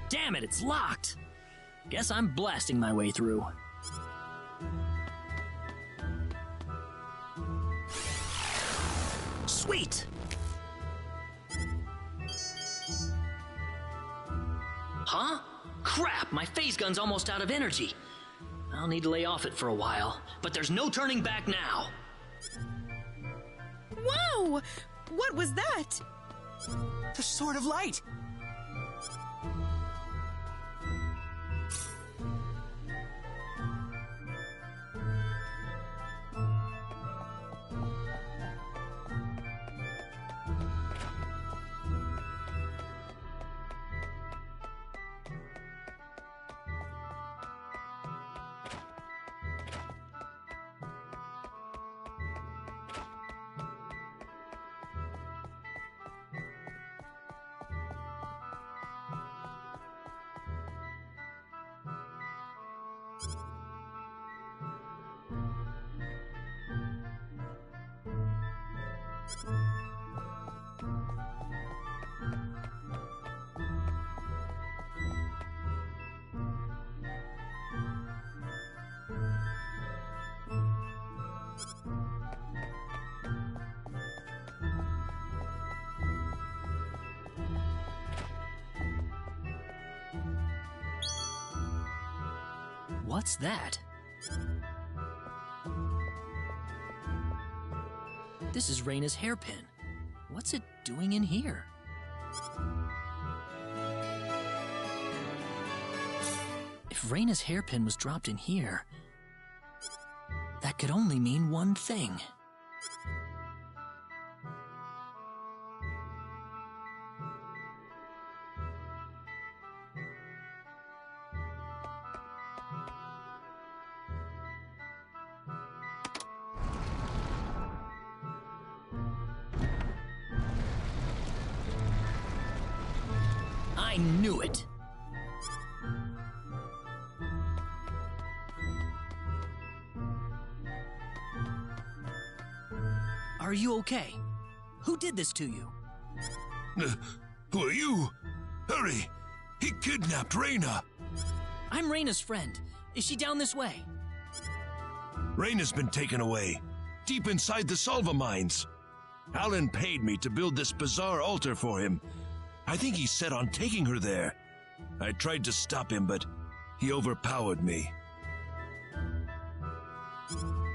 Damn it, it's locked! Guess I'm blasting my way through. Sweet! Huh? Crap, my phase gun's almost out of energy. I'll need to lay off it for a while, but there's no turning back now. Whoa! What was that? The Sword of Light! What's that? This is Reyna's hairpin. What's it doing in here? If Reyna's hairpin was dropped in here, that could only mean one thing. I knew it! Are you okay? Who did this to you? Who are you? Hurry! He kidnapped Reyna! I'm Reyna's friend. Is she down this way? Reyna's been taken away, deep inside the Salva mines. Alan paid me to build this bizarre altar for him. I think he's set on taking her there. I tried to stop him, but he overpowered me.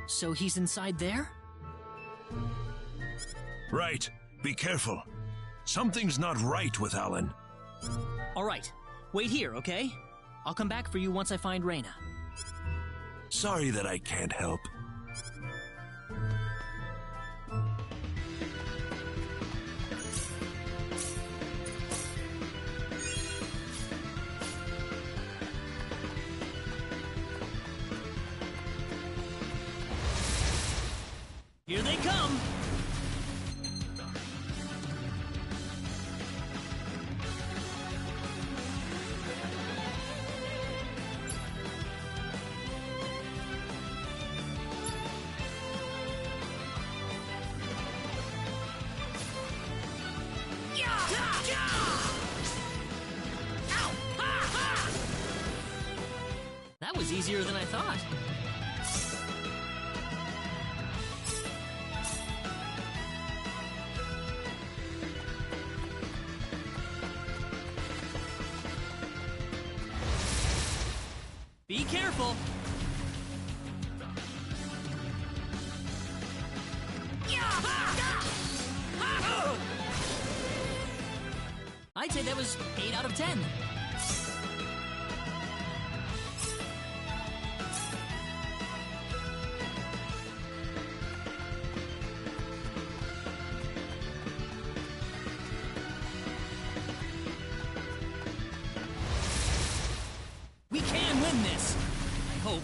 So he's inside there? Right. Be careful. Something's not right with Alan. All right. Wait here, okay? I'll come back for you once I find Reyna. Sorry that I can't help. Here they come! That was easier than I thought. Be careful! I'd say that was 8 out of 10. We can win this! I hope.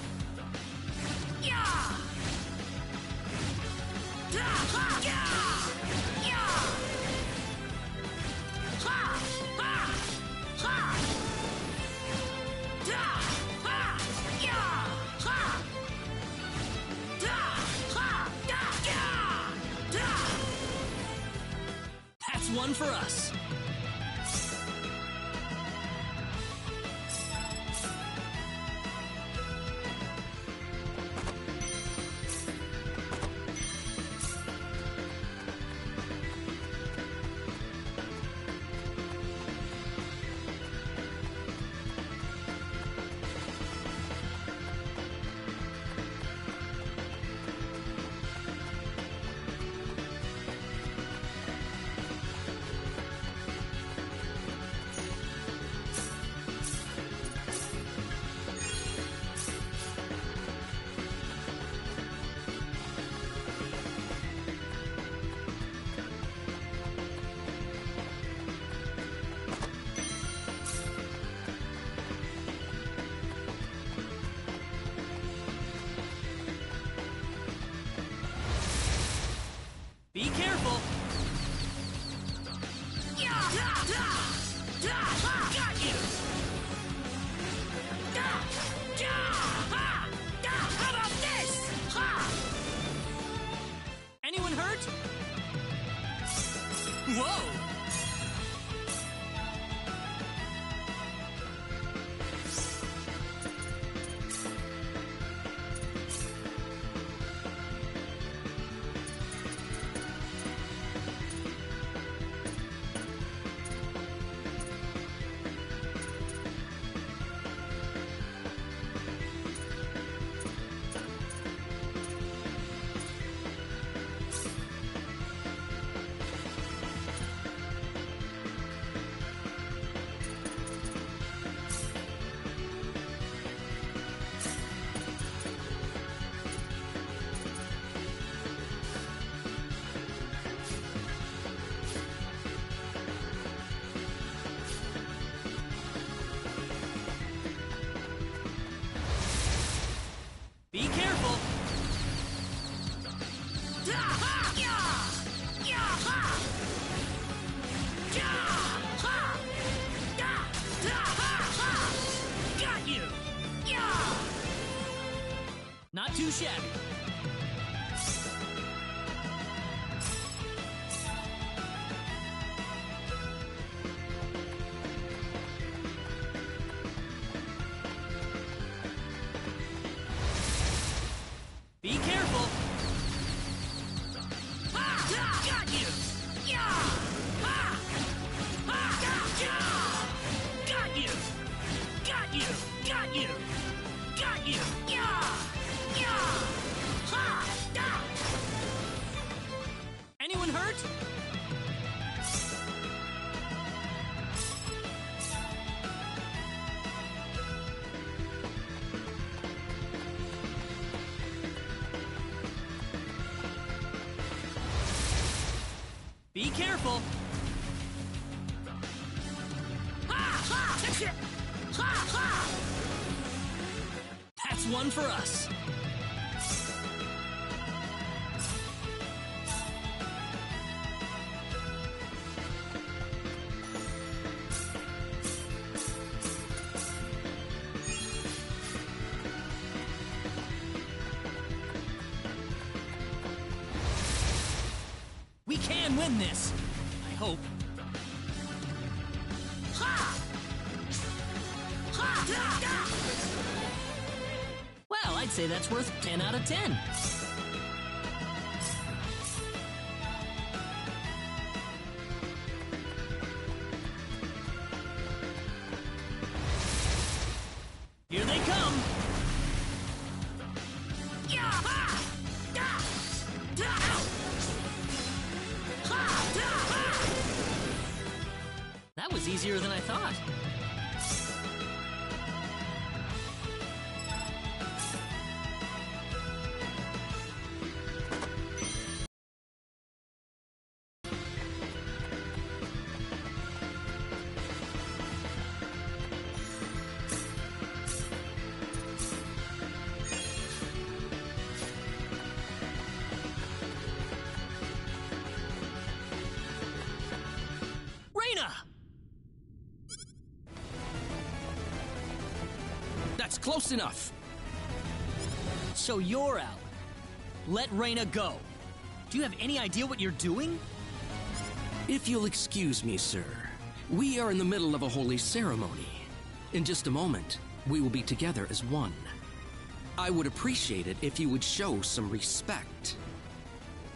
That's one for us. too shabby. Be careful! Ha! Got you! Yeah! Ha! Ha! Got you! Got you! Got you! Got you! Yeah! Yeah! Ha! Anyone hurt? Be careful! That's one for us. We can win this. I hope. Well, I'd say that's worth 10 out of 10. Here they come. That was easier than I thought. That's close enough. So you're out. Let Reyna go. Do you have any idea what you're doing? If you'll excuse me, sir, we are in the middle of a holy ceremony. In just a moment, we will be together as one. I would appreciate it if you would show some respect.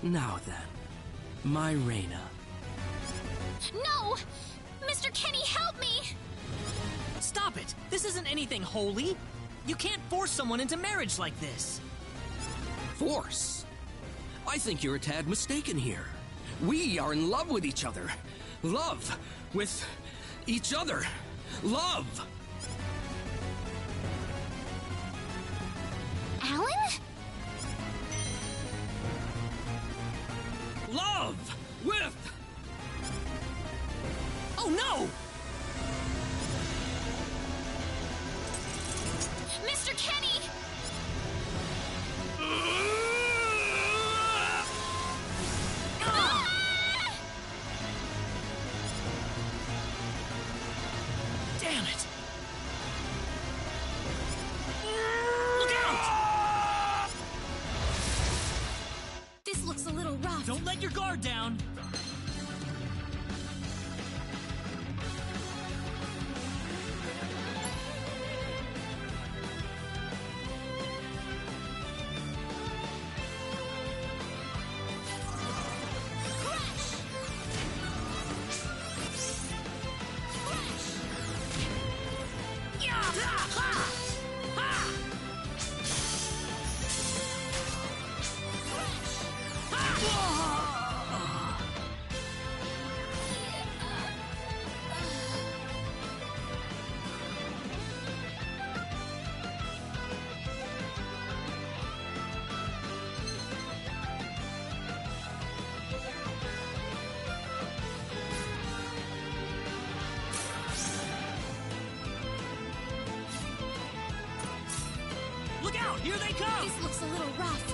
Now then, my Reyna. No! Mr. Kenny, help me! Stop it! This isn't anything holy! You can't force someone into marriage like this! Force? I think you're a tad mistaken here. We are in love with each other. Love with each other. Love! Alan? Love with... Oh no! Mr. Kenny! Damn it! Look out! This looks a little rough. Don't let your guard down! Look out! Here they come! This looks a little rough.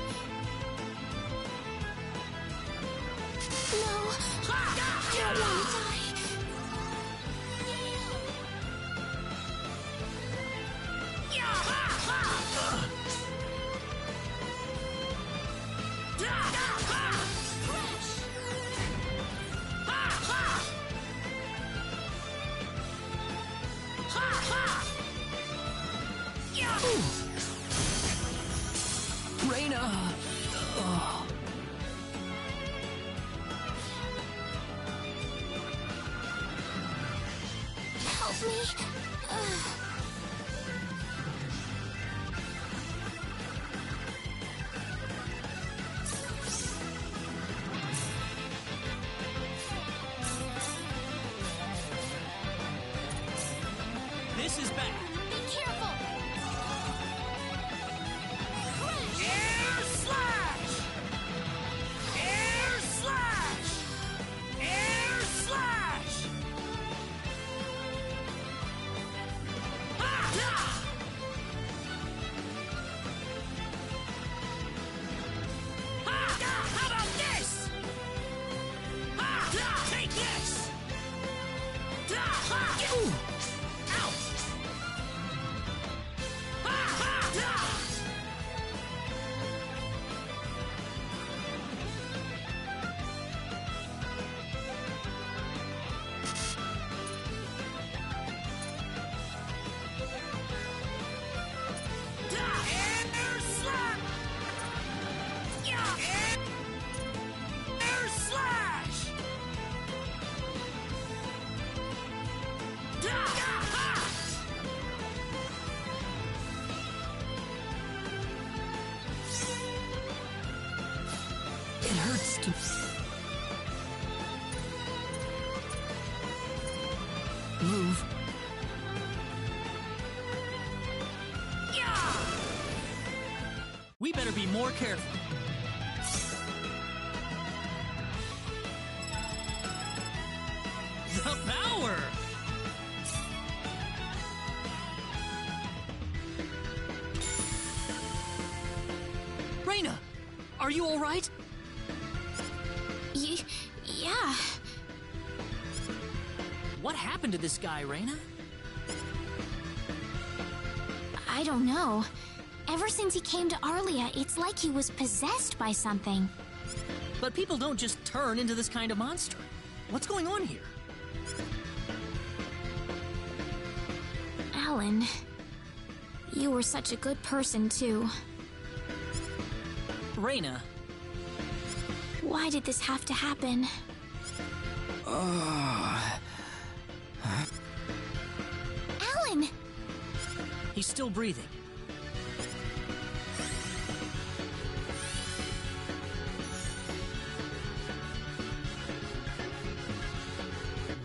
No! I don't want to die. Reina! Help me. This is bad. Be careful. Air slash! Air slash! Air slash! Ha! Ha! Ha! How about this? Ha! Take this! Ha! Ouch! Air slap! Air slash! It hurts to... move. We better be more careful. The power! Reina, are you all right? Yeah. What happened to this guy, Reina? I don't know. Ever since he came to Arlia, it's like he was possessed by something. But people don't just turn into this kind of monster. What's going on here? Alan, you were such a good person, too. Reina. Why did this have to happen? Alan! He's still breathing.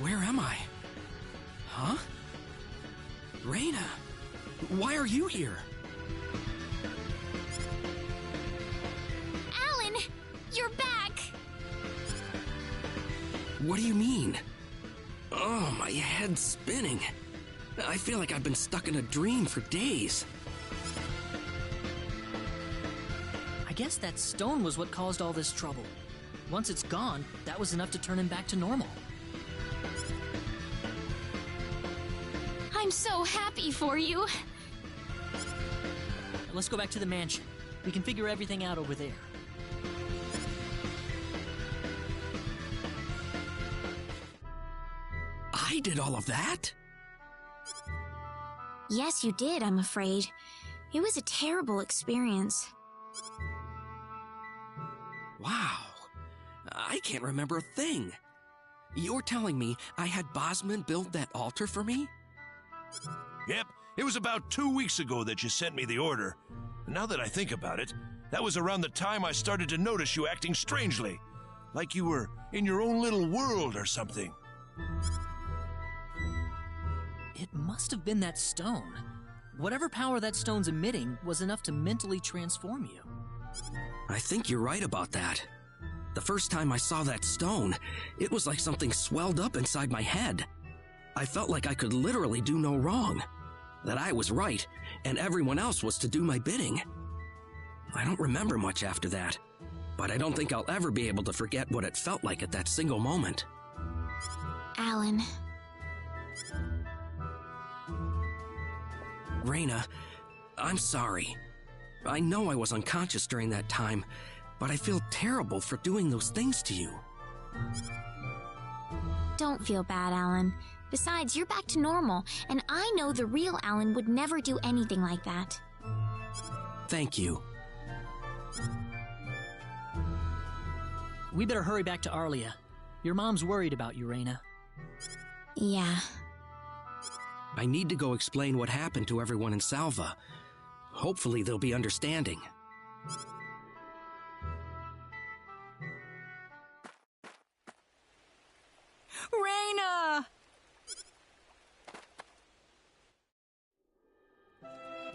Where am I? Huh? Reina, why are you here? Alan! You're back! What do you mean? Oh, my head's spinning. I feel like I've been stuck in a dream for days. I guess that stone was what caused all this trouble. Once it's gone, that was enough to turn him back to normal. I'm so happy for you. Let's go back to the mansion. We can figure everything out over there. I did all of that? Yes, you did, I'm afraid. It was a terrible experience. Wow. I can't remember a thing. You're telling me I had Bosman build that altar for me? Yep, it was about 2 weeks ago that you sent me the order. Now that I think about it, that was around the time I started to notice you acting strangely. Like you were in your own little world or something. It must have been that stone. Whatever power that stone's emitting was enough to mentally transform you. I think you're right about that. The first time I saw that stone, it was like something swelled up inside my head. I felt like I could literally do no wrong. That I was right, and everyone else was to do my bidding. I don't remember much after that, but I don't think I'll ever be able to forget what it felt like at that single moment. Alan. Reina, I'm sorry. I know I was unconscious during that time, but I feel terrible for doing those things to you. Don't feel bad, Alan. Besides, you're back to normal, and I know the real Alan would never do anything like that. Thank you. We better hurry back to Arlia. Your mom's worried about you, Reyna. Yeah. I need to go explain what happened to everyone in Salva. Hopefully they'll be understanding. Reyna!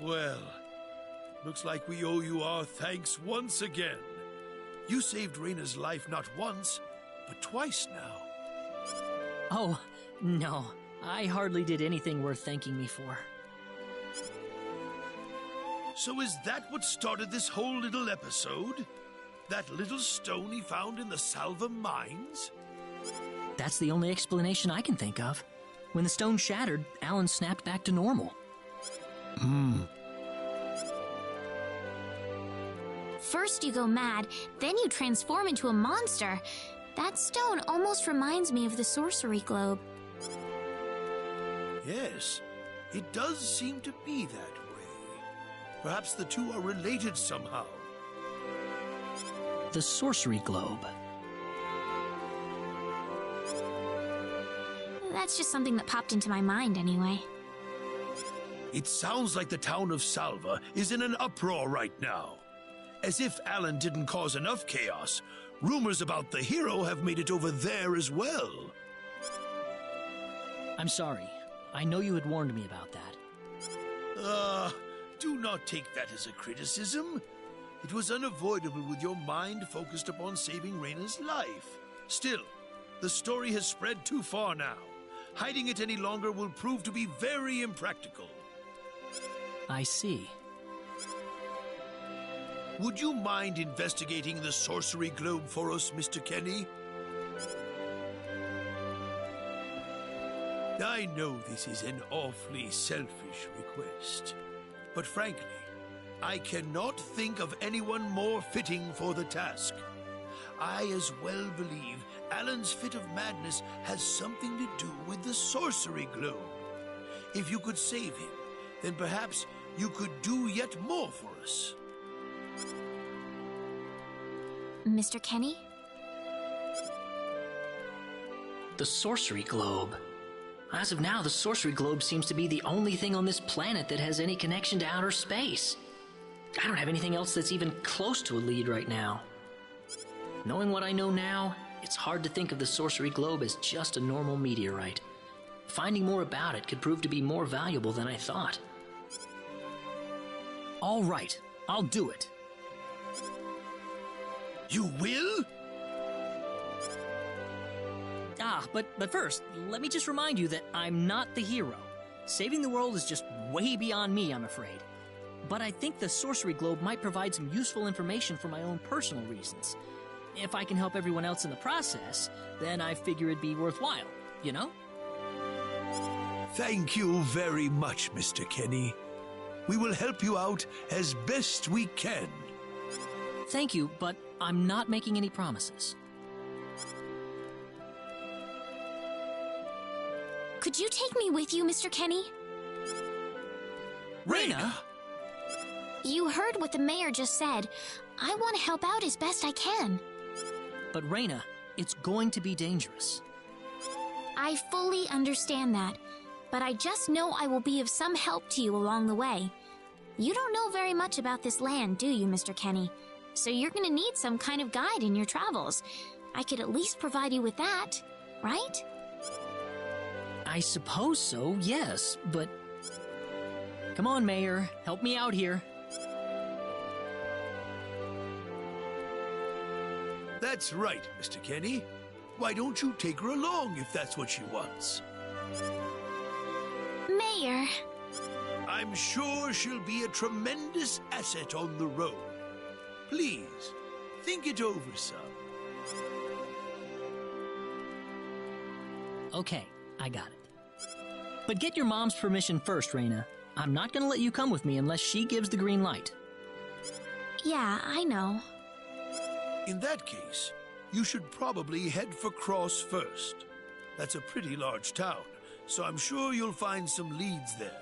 Well, looks like we owe you our thanks once again. You saved Reyna's life not once, but twice now. Oh, no. I hardly did anything worth thanking me for. So is that what started this whole little episode? That little stone he found in the Salva mines? That's the only explanation I can think of. When the stone shattered, Alan snapped back to normal. First you go mad, then you transform into a monster. That stone almost reminds me of the sorcery globe. Yes, it does seem to be that way. Perhaps the two are related somehow. The sorcery globe. That's just something that popped into my mind anyway. It sounds like the town of Salva is in an uproar right now. As if Alan didn't cause enough chaos, rumors about the hero have made it over there as well. I'm sorry. I know you had warned me about that. Do not take that as a criticism. It was unavoidable with your mind focused upon saving Reyna's life. Still, the story has spread too far now. Hiding it any longer will prove to be very impractical. I see. Would you mind investigating the sorcery globe for us, Mr. Kenny? I know this is an awfully selfish request, but frankly, I cannot think of anyone more fitting for the task. I as well believe Alan's fit of madness has something to do with the sorcery globe. If you could save him, then perhaps you could do yet more for us. Mr. Kenny? The sorcery globe. As of now, the sorcery globe seems to be the only thing on this planet that has any connection to outer space. I don't have anything else that's even close to a lead right now. Knowing what I know now, it's hard to think of the sorcery globe as just a normal meteorite. Finding more about it could prove to be more valuable than I thought. All right, I'll do it. You will? But first, let me just remind you that I'm not the hero. Saving the world is just way beyond me, I'm afraid. But I think the sorcery globe might provide some useful information for my own personal reasons. If I can help everyone else in the process, then I figure it'd be worthwhile, you know? Thank you very much, Mr. Kenny. We will help you out as best we can. Thank you, but I'm not making any promises. Could you take me with you, Mr. Kenny? Reyna? You heard what the mayor just said. I want to help out as best I can. But Reyna, it's going to be dangerous. I fully understand that, but I just know I will be of some help to you along the way. You don't know very much about this land, do you, Mr. Kenny? So you're going to need some kind of guide in your travels. I could at least provide you with that, right? I suppose so, yes, but... Come on, Mayor, help me out here. That's right, Mr. Kenny. Why don't you take her along if that's what she wants? Mayor. I'm sure she'll be a tremendous asset on the road. Please, think it over some. Okay, I got it. But get your mom's permission first, Reyna. I'm not gonna let you come with me unless she gives the green light. Yeah, I know. In that case, you should probably head for Cross first. That's a pretty large town, so I'm sure you'll find some leads there.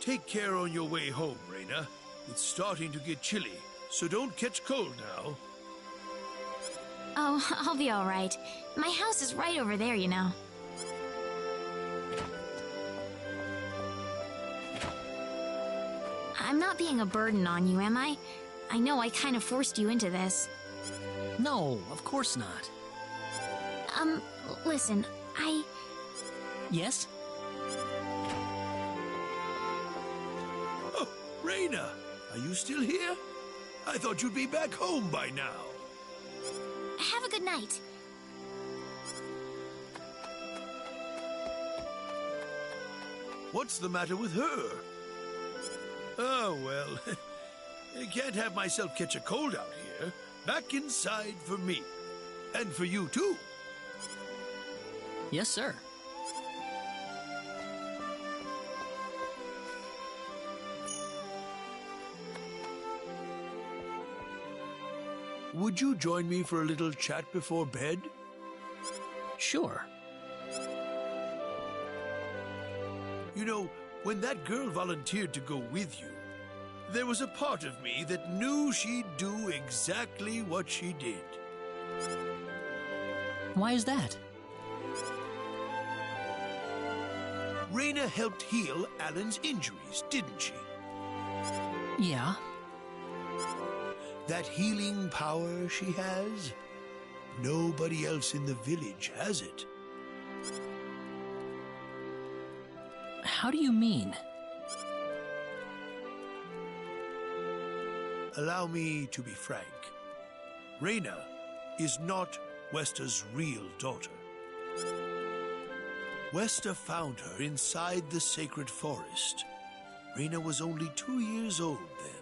Take care on your way home, Reyna. It's starting to get chilly, so don't catch cold now. Oh, I'll be all right. My house is right over there, you know. I'm not being a burden on you, am I? I know I kind of forced you into this. No, of course not. Listen, Yes? Oh, Reyna, are you still here? I thought you'd be back home by now. Have a good night. What's the matter with her? Oh, well, I can't have myself catch a cold out here. Back inside for me. And for you, too. Yes, sir. Would you join me for a little chat before bed? Sure. You know, when that girl volunteered to go with you, there was a part of me that knew she'd do exactly what she did. Why is that? Reyna helped heal Alan's injuries, didn't she? Yeah. That healing power she has, nobody else in the village has it. How do you mean? Allow me to be frank. Reyna is not Wester's real daughter. Wester found her inside the sacred forest. Reyna was only 2 years old then.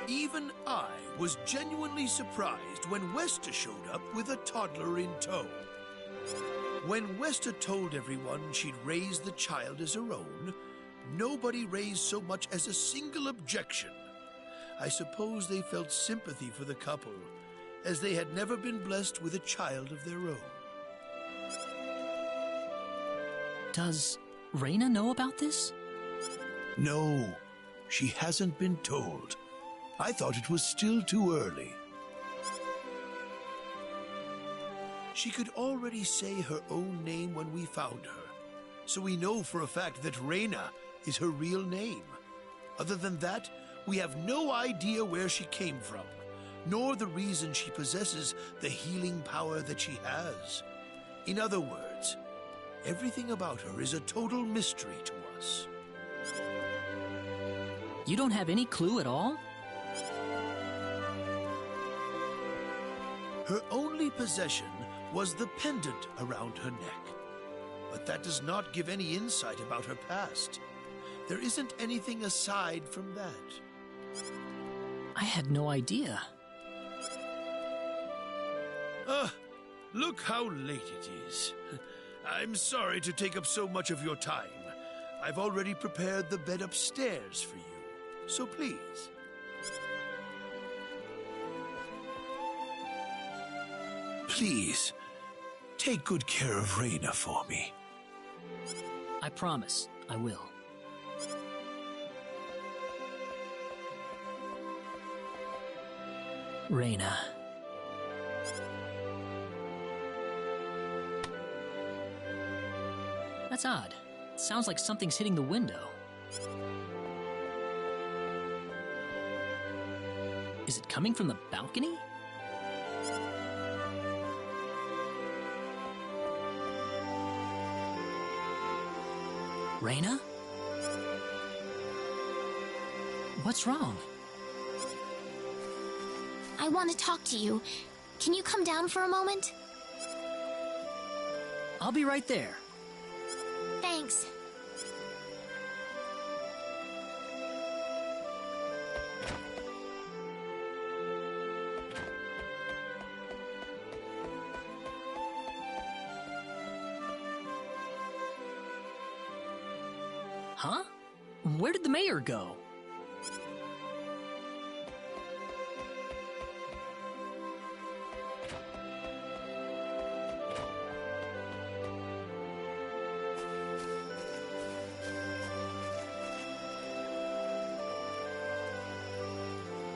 Even I was genuinely surprised when Wester showed up with a toddler in tow. When Wester told everyone she'd raised the child as her own, nobody raised so much as a single objection. I suppose they felt sympathy for the couple, as they had never been blessed with a child of their own. Does Reyna know about this? No, she hasn't been told. I thought it was still too early. She could already say her own name when we found her, so we know for a fact that Reyna is her real name. Other than that, we have no idea where she came from, nor the reason she possesses the healing power that she has. In other words, everything about her is a total mystery to us. You don't have any clue at all? Her only possession was the pendant around her neck. But that does not give any insight about her past. There isn't anything aside from that. I had no idea. Look how late it is. I'm sorry to take up so much of your time. I've already prepared the bed upstairs for you, so please. Please, take good care of Reyna for me. I promise, I will. Reyna. That's odd. Sounds like something's hitting the window. Is it coming from the balcony? Reyna? What's wrong? I want to talk to you. Can you come down for a moment? I'll be right there. Thanks. Huh? Where did the mayor go?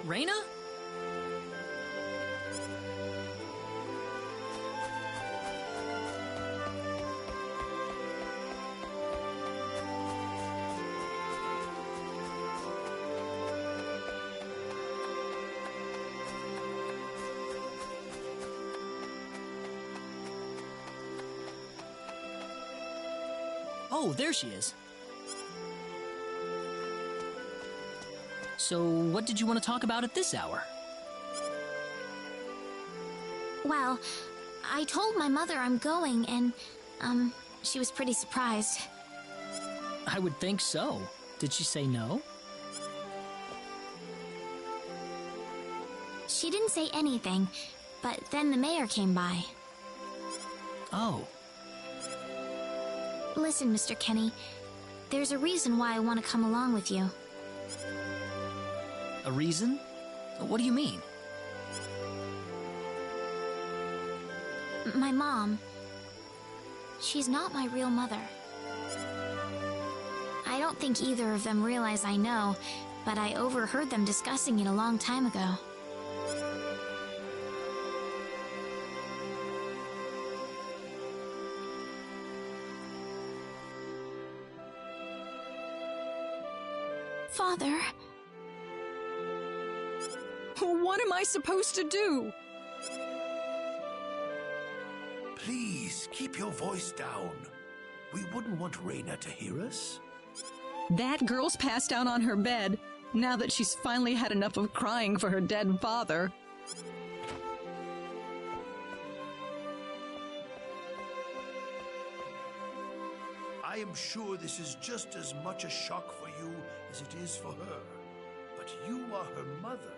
Raina? Oh, there she is. So, what did you want to talk about at this hour? Well, I told my mother I'm going, and, she was pretty surprised. I would think so. Did she say no? She didn't say anything, but then the mayor came by. Oh. Listen, Mr. Kenny, there's a reason why I want to come along with you. A reason? What do you mean? My mom, she's not my real mother. I don't think either of them realize I know, but I overheard them discussing it a long time ago. Father. What am I supposed to do? Please, keep your voice down. We wouldn't want Raina to hear us. That girl's passed out on her bed, now that she's finally had enough of crying for her dead father. I am sure this is just as much a shock for you as it is for her. But you are her mother.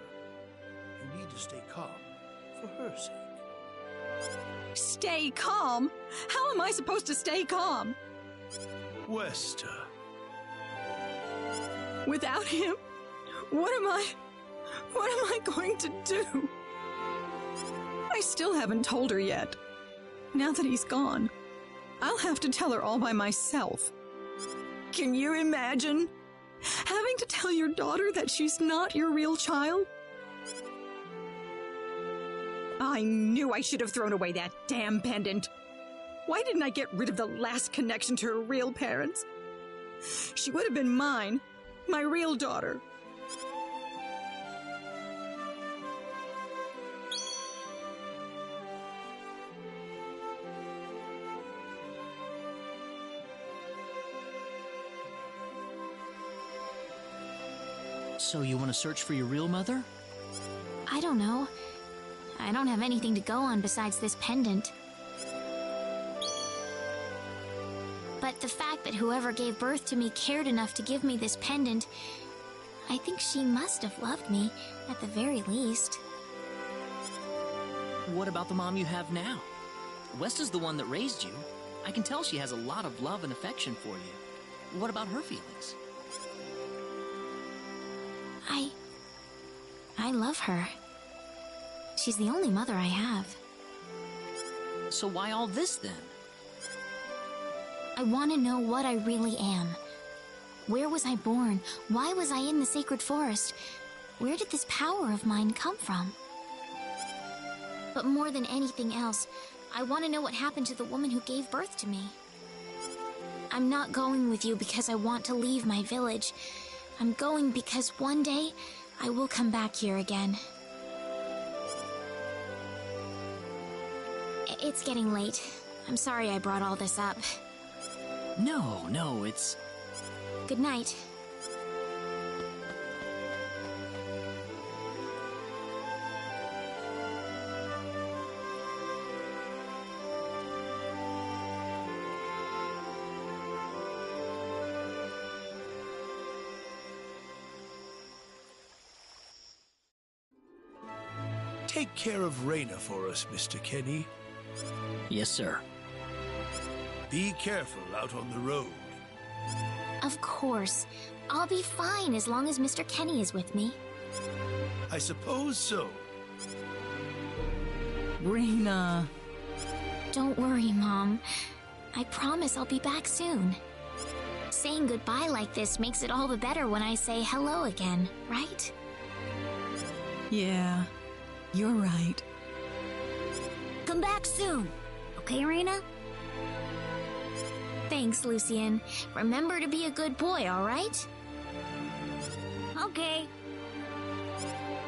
You need to stay calm for her sake. Stay calm? How am I supposed to stay calm? Wester. Without him, what am I going to do? I still haven't told her yet. Now that he's gone, I'll have to tell her all by myself. Can you imagine having to tell your daughter that she's not your real child? I knew I should have thrown away that damn pendant. Why didn't I get rid of the last connection to her real parents? She would have been mine, my real daughter. So you want to search for your real mother? I don't know. I don't have anything to go on besides this pendant. But the fact that whoever gave birth to me cared enough to give me this pendant, I think she must have loved me, at the very least. What about the mom you have now? West is the one that raised you. I can tell she has a lot of love and affection for you. What about her feelings? I love her. She's the only mother I have. So why all this then? I want to know what I really am. Where was I born? Why was I in the sacred forest? Where did this power of mine come from? But more than anything else, I want to know what happened to the woman who gave birth to me. I'm not going with you because I want to leave my village. I'm going because one day I will come back here again. It's getting late. I'm sorry I brought all this up. No, it's... Good night. Take care of Raina for us, Mr. Kenny. Yes, sir. Be careful out on the road. Of course. I'll be fine as long as Mr. Kenny is with me. I suppose so. Raina. Don't worry, Mom. I promise I'll be back soon. Saying goodbye like this makes it all the better when I say hello again, right? Yeah, you're right. Come back soon. Okay, Raina? Thanks, Lucien. Remember to be a good boy, all right? Okay.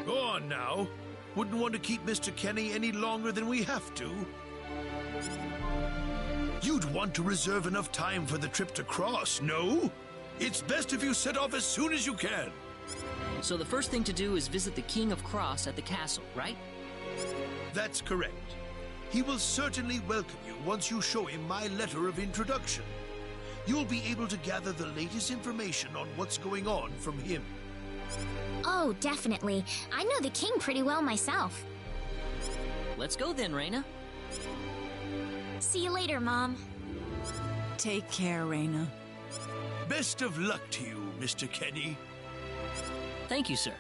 Go on now. Wouldn't want to keep Mr. Kenny any longer than we have to. You'd want to reserve enough time for the trip to Cross, no? It's best if you set off as soon as you can. So the first thing to do is visit the King of Cross at the castle, right? That's correct. He will certainly welcome you once you show him my letter of introduction. You'll be able to gather the latest information on what's going on from him. Oh, definitely. I know the king pretty well myself. Let's go then, Raina. See you later, Mom. Take care, Raina. Best of luck to you, Mr. Kenny. Thank you, sir.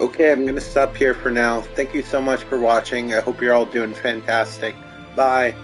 Okay, I'm going to stop here for now. Thank you so much for watching. I hope you're all doing fantastic. Bye.